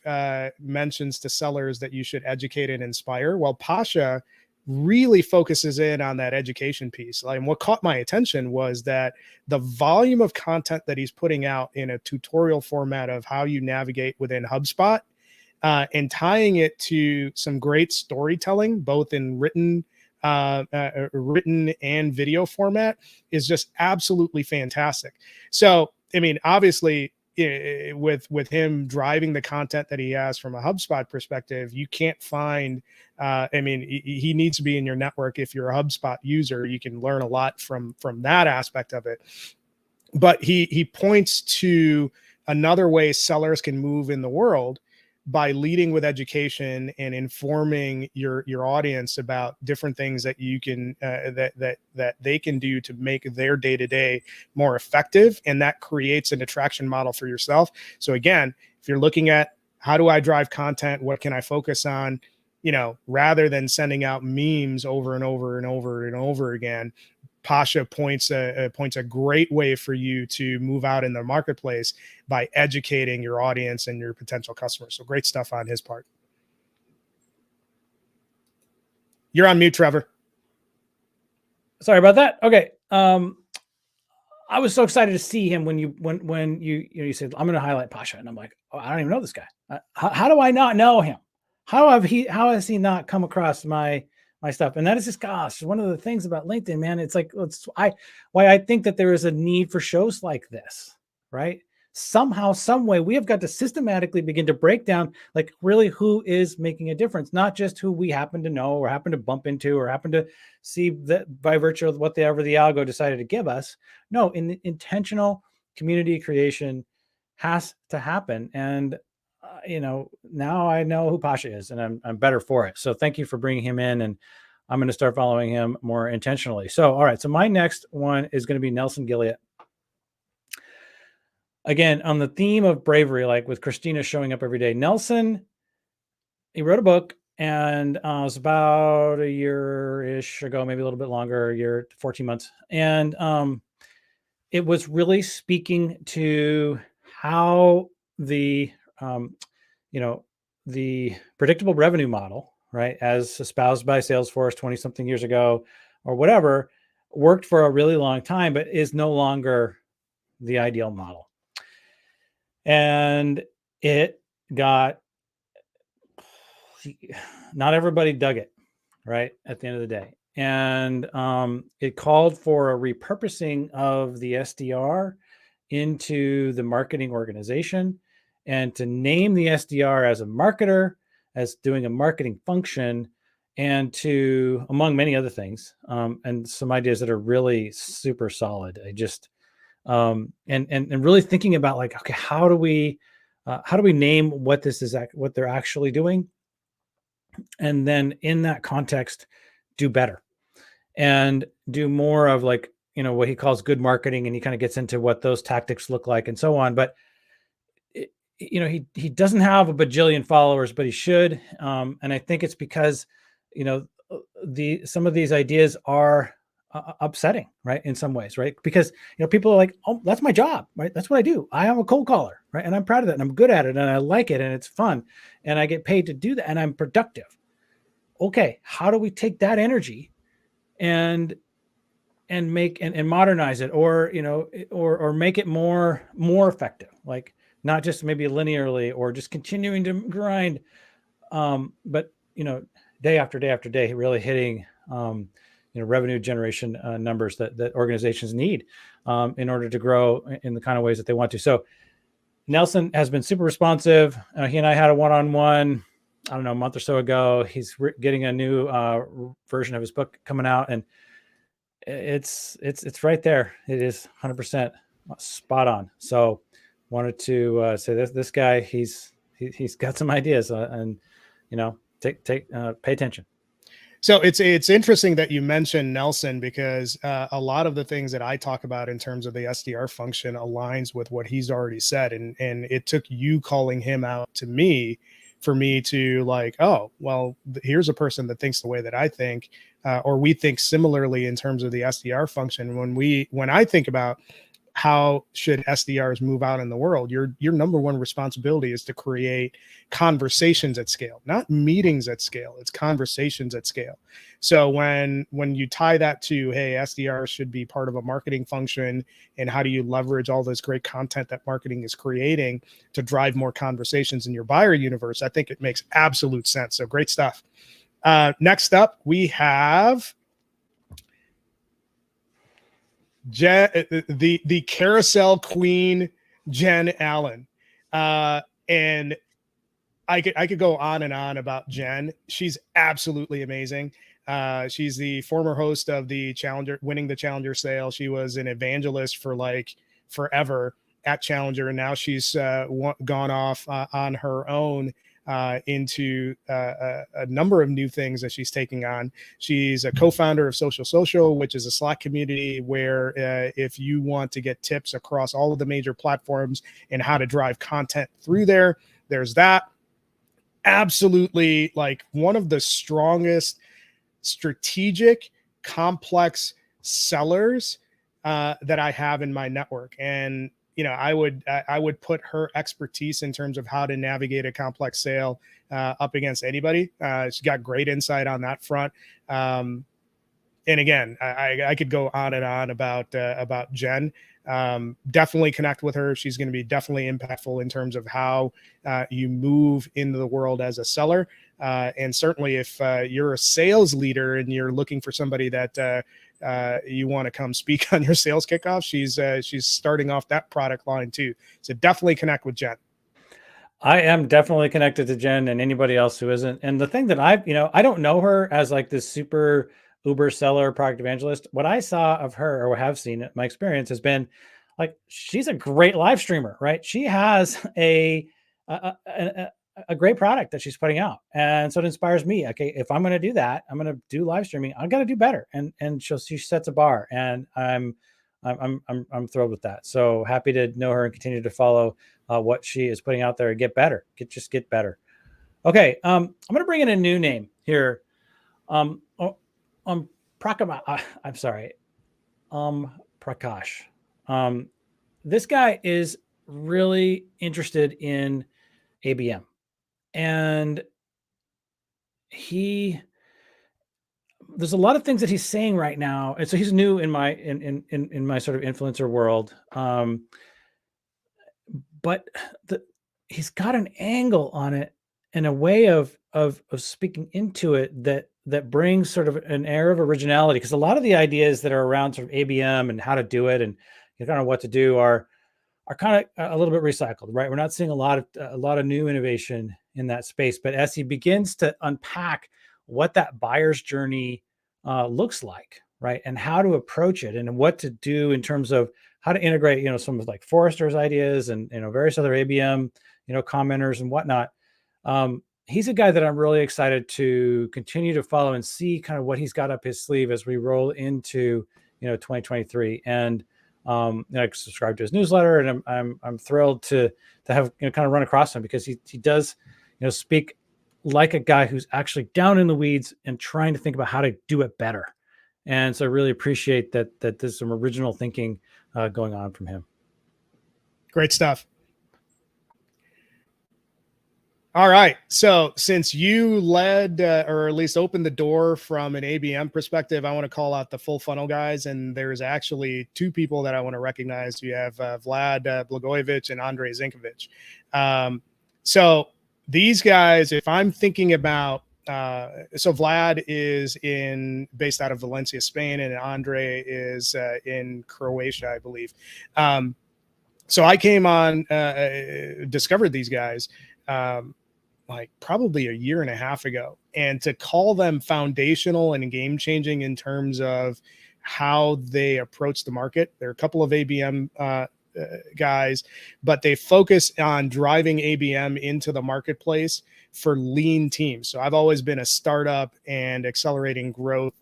mentions to sellers that you should educate and inspire. Well, Pasha really focuses in on that education piece. Like, and what caught my attention was that the volume of content that he's putting out in a tutorial format of how you navigate within HubSpot, and tying it to some great storytelling, both in written and video format, is just absolutely fantastic. So, I mean, obviously, with him driving the content that he has from a HubSpot perspective, you can't find, he needs to be in your network. If you're a HubSpot user, you can learn a lot from that aspect of it. But he points to another way sellers can move in the world by leading with education and informing your audience about different things that you can that they can do to make their day-to-day more effective. And that creates an attraction model for yourself. So again, if you're looking at how do I drive content, what can I focus on, rather than sending out memes over and over and over and over again, Pasha points a great way for you to move out in the marketplace by educating your audience and your potential customers. So great stuff on his part. You're on mute, Trevor. Sorry about that. Okay. I was so excited to see him when you said, I'm going to highlight Pasha, and I'm like, oh, I don't even know this guy. How do I not know him? How has he not come across my stuff? And that is just, gosh, one of the things about LinkedIn, man. It's like, why I think that there is a need for shows like this, right? Somehow, some way, we have got to systematically begin to break down, like, really who is making a difference, not just who we happen to know or happen to bump into or happen to see that by virtue of whatever the algo decided to give us. No, intentional community creation has to happen. And now I know who Pasha is, and I'm better for it. So thank you for bringing him in, and I'm going to start following him more intentionally. So, all right. So my next one is going to be Nelson Gilliatt. Again, on the theme of bravery, like with Christina showing up every day. Nelson, he wrote a book, and it was about a year-ish ago, maybe a little bit longer, a year, 14 months. And it was really speaking to how the predictable revenue model, right, as espoused by Salesforce 20 something years ago or whatever, worked for a really long time, but is no longer the ideal model. And not everybody dug it, right, at the end of the day. And it called for a repurposing of the SDR into the marketing organization, and to name the SDR as a marketer, as doing a marketing function, and to, among many other things, and some ideas that are really super solid. I just and really thinking about, like, okay, how do we name what this is, what they're actually doing, and then in that context do better and do more of, like, what he calls good marketing, and he kind of gets into what those tactics look like and so on. But he doesn't have a bajillion followers, but he should, and I think it's because some of these ideas are upsetting, right? In some ways, right? Because, people are like, oh, that's my job, right? That's what I do. I am a cold caller, right? And I'm proud of that, and I'm good at it, and I like it, and it's fun, and I get paid to do that, and I'm productive. Okay, how do we take that energy and make and modernize it, or or make it more effective, like not just maybe linearly or just continuing to grind, but day after day after day, really hitting revenue generation numbers that organizations need in order to grow in the kind of ways that they want to. So Nelson has been super responsive. He and I had a one-on-one, I don't know, a month or so ago. He's getting a new version of his book coming out, and it's right there. It is 100% spot on. So wanted to say this guy, he's got some ideas, and pay attention. So it's interesting that you mentioned Nelson, because a lot of the things that I talk about in terms of the SDR function aligns with what he's already said. And it took you calling him out to me for me to like, oh, well, here's a person that thinks the way that I think, or we think similarly in terms of the SDR function. When I think about how should SDRs move out in the world, your number one responsibility is to create conversations at scale, not meetings at scale. It's conversations at scale. So when you tie that to, hey, SDRs should be part of a marketing function, and how do you leverage all this great content that marketing is creating to drive more conversations in your buyer universe, I think it makes absolute sense. So great stuff. Next up, we have Jen, the carousel queen, Jen Allen. And I could go on and on about Jen. She's absolutely amazing. She's the former host of the Challenger, winning the Challenger sale. She was an evangelist for like forever at Challenger, and now she's gone off on her own into a number of new things that she's taking on. She's a co-founder of Social, which is a Slack community where if you want to get tips across all of the major platforms and how to drive content through there, there's that. Absolutely, like one of the strongest strategic, complex sellers that I have in my network. And I would put her expertise in terms of how to navigate a complex sale up against anybody. She's got great insight on that front. And again, I could go on and on about Jen. Definitely connect with her. She's going to be definitely impactful in terms of how you move into the world as a seller. And certainly if you're a sales leader and you're looking for somebody that you want to come speak on your sales kickoff, she's starting off that product line too. So definitely connect with Jen. I am definitely connected to Jen and anybody else who isn't. And the thing that I don't know her as like this super Uber seller, product evangelist. What I saw of her, or have seen, my experience has been like, she's a great live streamer, right? She has a great product that she's putting out. And so it inspires me. Okay, if I'm going to do that, I'm going to do live streaming. I got to do better. And she sets a bar, and I'm thrilled with that. So happy to know her and continue to follow what she is putting out there and get better. Get better. Okay, I'm going to bring in a new name here. Prakash. This guy is really interested in ABM, and there's a lot of things that he's saying right now, and so he's new in my in my sort of influencer world. But he's got an angle on it and a way of speaking into it that brings sort of an air of originality, because a lot of the ideas that are around sort of ABM and how to do it and kind of what to do are kind of a little bit recycled, right? We're not seeing a lot of new innovation in that space. But as he begins to unpack what that buyer's journey looks like, right, and how to approach it, and what to do in terms of how to integrate, some of like Forrester's ideas and various other ABM, commenters and whatnot. He's a guy that I'm really excited to continue to follow and see kind of what he's got up his sleeve as we roll into 2023. And I subscribe to his newsletter, and I'm thrilled to have kind of run across him, because he does speak like a guy who's actually down in the weeds and trying to think about how to do it better. And so I really appreciate that there's some original thinking going on from him. Great stuff. All right. So since you led or at least opened the door from an ABM perspective, I want to call out the full funnel guys. And there's actually two people that I want to recognize. You have Vlad Blagojevich and Andrej Zinkovic. So these guys, if I'm thinking about, so Vlad is based out of Valencia, Spain, and Andrej is in Croatia, I believe. So I came on, discovered these guys. Like probably a year and a half ago, and to call them foundational and game changing in terms of how they approach the market. There are a couple of ABM guys, but they focus on driving ABM into the marketplace for lean teams. So I've always been a startup and accelerating growth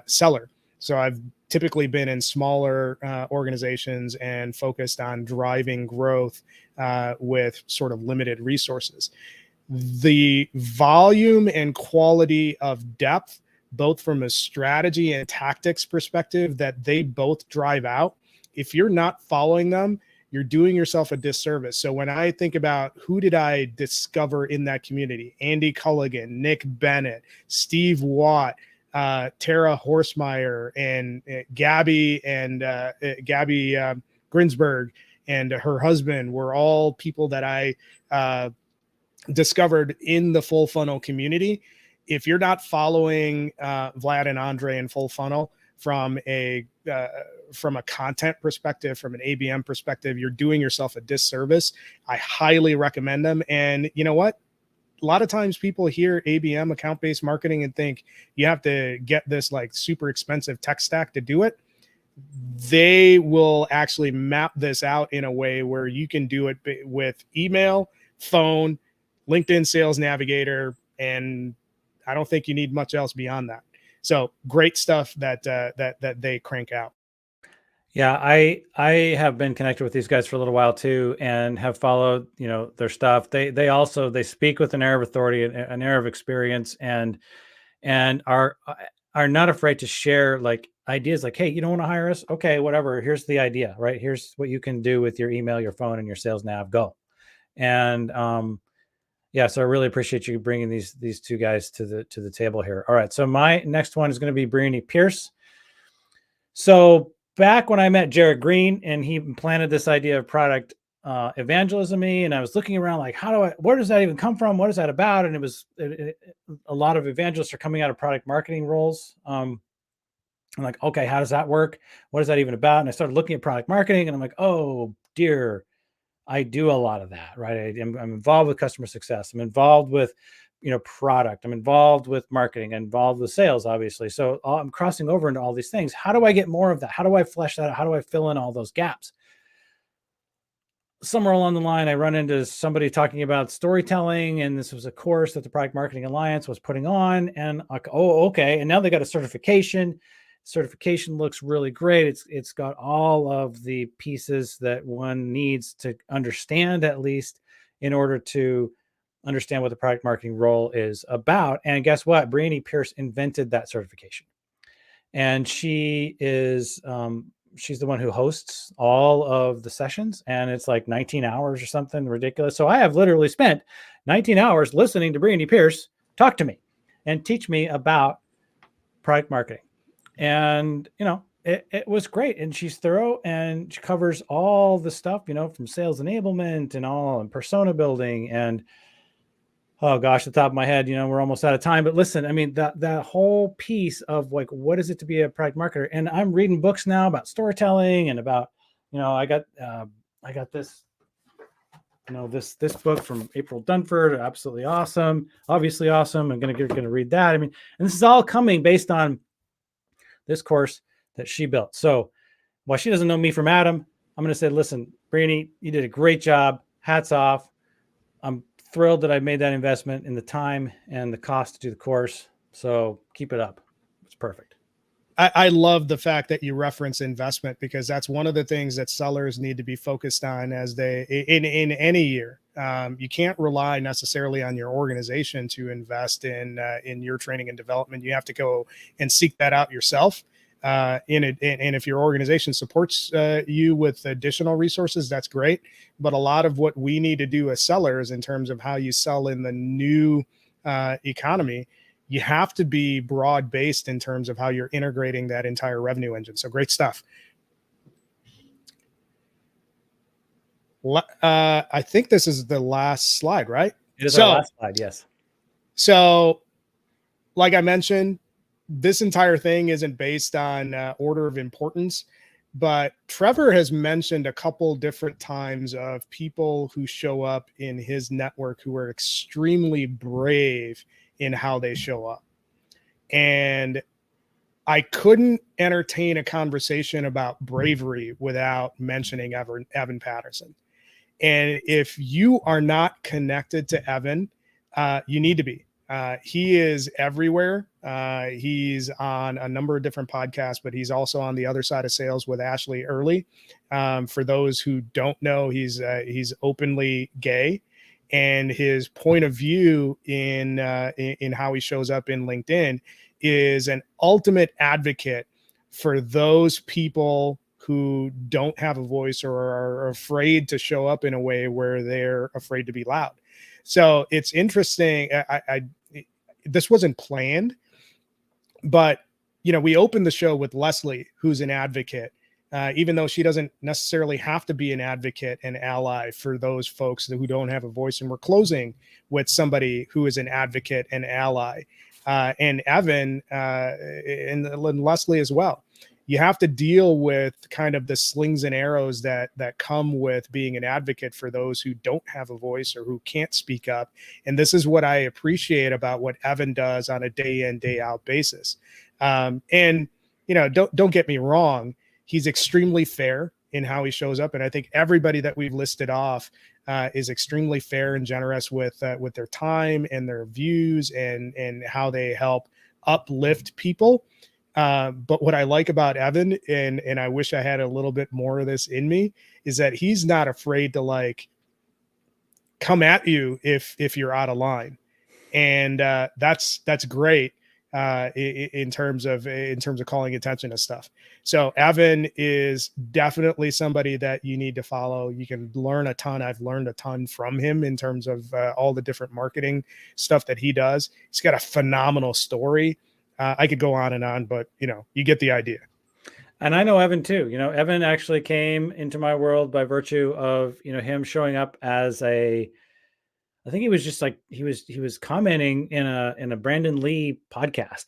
seller. So I've typically been in smaller organizations and focused on driving growth with sort of limited resources. The volume and quality of depth, both from a strategy and tactics perspective, that they both drive out, if you're not following them, you're doing yourself a disservice. So when I think about who did I discover in that community, Andy Culligan, Nick Bennett, Steve Watt, Tara Horsemeyer, and Gabby Grinsberg and her husband were all people that I discovered in the full funnel community. If you're not following Vlad and Andrej in full funnel from a content perspective, from an ABM perspective, you're doing yourself a disservice. I highly recommend them. And you know what? A lot of times people hear ABM, account-based marketing, and think you have to get this like super expensive tech stack to do it. They will actually map this out in a way where you can do it with email, phone, LinkedIn Sales Navigator, and I don't think you need much else beyond that. So great stuff that they crank out. Yeah, I have been connected with these guys for a little while too, and have followed their stuff. They speak with an air of authority, an air of experience, and are not afraid to share like ideas. Like, hey, you don't want to hire us? Okay, whatever. Here's the idea, right? Here's what you can do with your email, your phone, and your sales nav. Go. And yeah, so I really appreciate you bringing these two guys to the table here. All right, so my next one is going to be Brittany Pierce. So back when I met Jared Green and he planted this idea of product evangelism me, and I was looking around like, where does that even come from? What is that about? And a lot of evangelists are coming out of product marketing roles. I'm like, okay, how does that work? What is that even about? And I started looking at product marketing, and I'm like, oh dear, I do a lot of that, right? I'm involved with customer success. I'm involved with, product. I'm involved with marketing. I'm involved with sales, obviously. So I'm crossing over into all these things. How do I get more of that? How do I flesh that out? How do I fill in all those gaps? Somewhere along the line, I run into somebody talking about storytelling, and this was a course that the Product Marketing Alliance was putting on. And like, oh, okay. And now they got a certification. Certification looks really great. It's got all of the pieces that one needs to understand, at least in order to understand what the product marketing role is about. And guess what? Brittany Pierce invented that certification. And she is, she's the one who hosts all of the sessions, and it's like 19 hours or something ridiculous. So I have literally spent 19 hours listening to Brittany Pierce talk to me and teach me about product marketing. And, it was great. And she's thorough, and she covers all the stuff, from sales enablement and persona building. And, oh gosh, the top of my head, we're almost out of time, but listen, I mean, that whole piece of like, what is it to be a product marketer? And I'm reading books now about storytelling and about, I got this, this book from April Dunford, absolutely awesome, obviously awesome. I'm going to read that. I mean, and this is all coming based on this course that she built. So while she doesn't know me from Adam, I'm going to say, listen, Brittany, you did a great job. Hats off. I'm thrilled that I made that investment in the time and the cost to do the course. So keep it up. It's perfect. I love the fact that you reference investment, because that's one of the things that sellers need to be focused on as they in any year. You can't rely necessarily on your organization to invest in your training and development. You have to go and seek that out yourself. And if your organization supports you with additional resources, that's great. But a lot of what we need to do as sellers in terms of how you sell in the new economy, you have to be broad based in terms of how you're integrating that entire revenue engine. So great stuff. I think this is the last slide, right? It is our last slide. Yes. So like I mentioned, this entire thing isn't based on order of importance, but Trevor has mentioned a couple different times of people who show up in his network who are extremely brave in how they show up. And I couldn't entertain a conversation about bravery without mentioning Evan Patterson. And if you are not connected to Evan, you need to be. He is everywhere. He's on a number of different podcasts, but he's also on the other side of sales with Ashley Early. For those who don't know, he's openly gay, and his point of view in how he shows up in LinkedIn is an ultimate advocate for those people who don't have a voice or are afraid to show up in a way where they're afraid to be loud. So it's interesting. This wasn't planned, but we opened the show with Leslie, who's an advocate, even though she doesn't necessarily have to be an advocate and ally for those folks who don't have a voice. And we're closing with somebody who is an advocate and ally, and Evan and Leslie as well. You have to deal with kind of the slings and arrows that come with being an advocate for those who don't have a voice or who can't speak up. And this is what I appreciate about what Evan does on a day in, day out basis. And don't get me wrong, he's extremely fair in how he shows up, and I think everybody that we've listed off is extremely fair and generous with their time and their views and how they help uplift people. But what I like about Evan, and I wish I had a little bit more of this in me, is that he's not afraid to come at you if you're out of line. And that's great in terms of calling attention to stuff. So Evan is definitely somebody that you need to follow. You can learn a ton. I've learned a ton from him in terms of all the different marketing stuff that he does. He's got a phenomenal story. I could go on, but you get the idea. And I know Evan too. Evan actually came into my world by virtue of, him showing up as I think he was just he was commenting in a Brandon Lee podcast,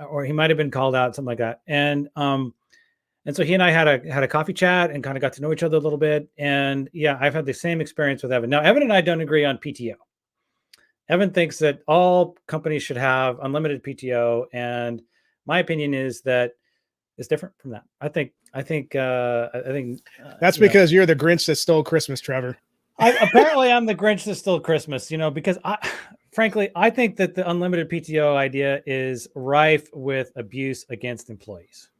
or he might've been called out, something like that. And so he and I had a coffee chat and kind of got to know each other a little bit. And yeah, I've had the same experience with Evan. Now, Evan and I don't agree on PTO. Evan thinks that all companies should have unlimited PTO, and my opinion is that it's different from that. I think that's because you're the Grinch that stole Christmas, Trevor. Apparently I'm the Grinch that stole Christmas, because frankly, I think that the unlimited PTO idea is rife with abuse against employees.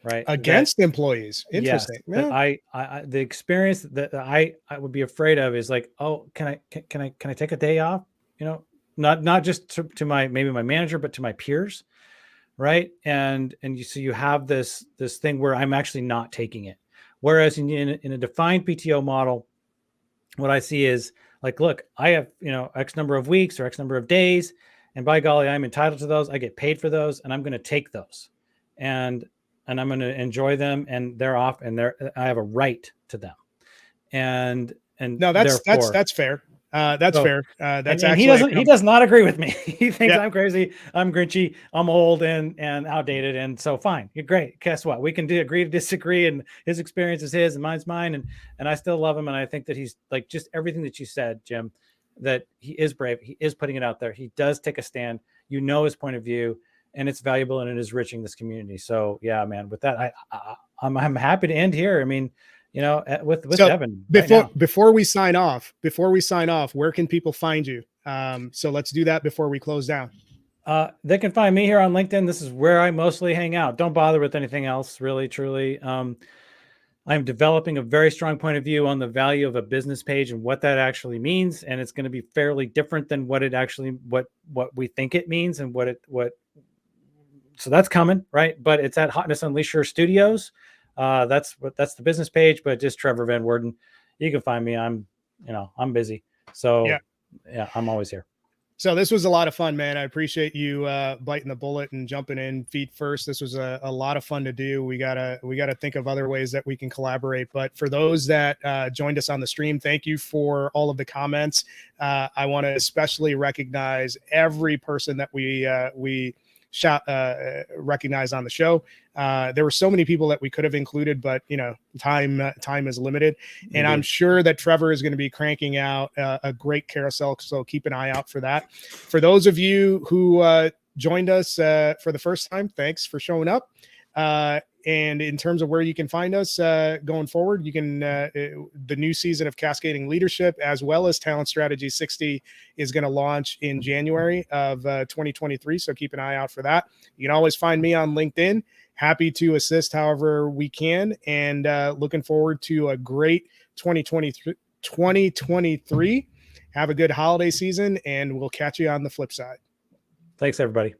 Right. Against employees. Interesting. Yes, yeah. The experience that I would be afraid of is oh, can I take a day off? Not just to maybe my manager, but to my peers. Right. And so you have this thing where I'm actually not taking it. Whereas in a defined PTO model, what I see is look, I have, X number of weeks or X number of days, and by golly, I'm entitled to those. I get paid for those, and I'm going to take those, and I'm going to enjoy them, and they're off, and I have a right to them. And no, that's fair. That's fair. That's and he does not agree with me. He thinks I'm crazy, I'm grinchy, I'm old and outdated. And so fine, you're great. Guess what? We can agree to disagree, and his experience is his and mine's mine. And I still love him. And I think that he's just everything that you said, Jim, that he is brave. He is putting it out there. He does take a stand, his point of view, and it's valuable and it is enriching this community. So yeah, man, with that, I'm happy to end here. I mean, with Evan. Before we sign off, where can people find you? So let's do that before we close down. They can find me here on LinkedIn. This is where I mostly hang out. Don't bother with anything else, really, truly. I'm developing a very strong point of view on the value of a business page and what that actually means. And it's going to be fairly different than what it actually, what we think it means and so that's coming, right? But it's at Hotness Unleasher Studios. That's the business page, but just Trevor Van Woerden. You can find me. I'm busy. So yeah, I'm always here. So this was a lot of fun, man. I appreciate you biting the bullet and jumping in feet first. This was a lot of fun to do. We gotta think of other ways that we can collaborate. But for those that joined us on the stream, thank you for all of the comments. I want to especially recognize every person that we recognized on the show. There were so many people that we could have included, but time is limited. And I'm sure that Trevor is going to be cranking out a great carousel, so keep an eye out for that. For those of you who joined us for the first time, thanks for showing up. And in terms of where you can find us going forward, you can the new season of Cascading Leadership as well as Talent Strategy 60 is going to launch in January of 2023. So keep an eye out for that. You can always find me on LinkedIn. Happy to assist however we can, and looking forward to a great 2023. Have a good holiday season, and we'll catch you on the flip side. Thanks, everybody.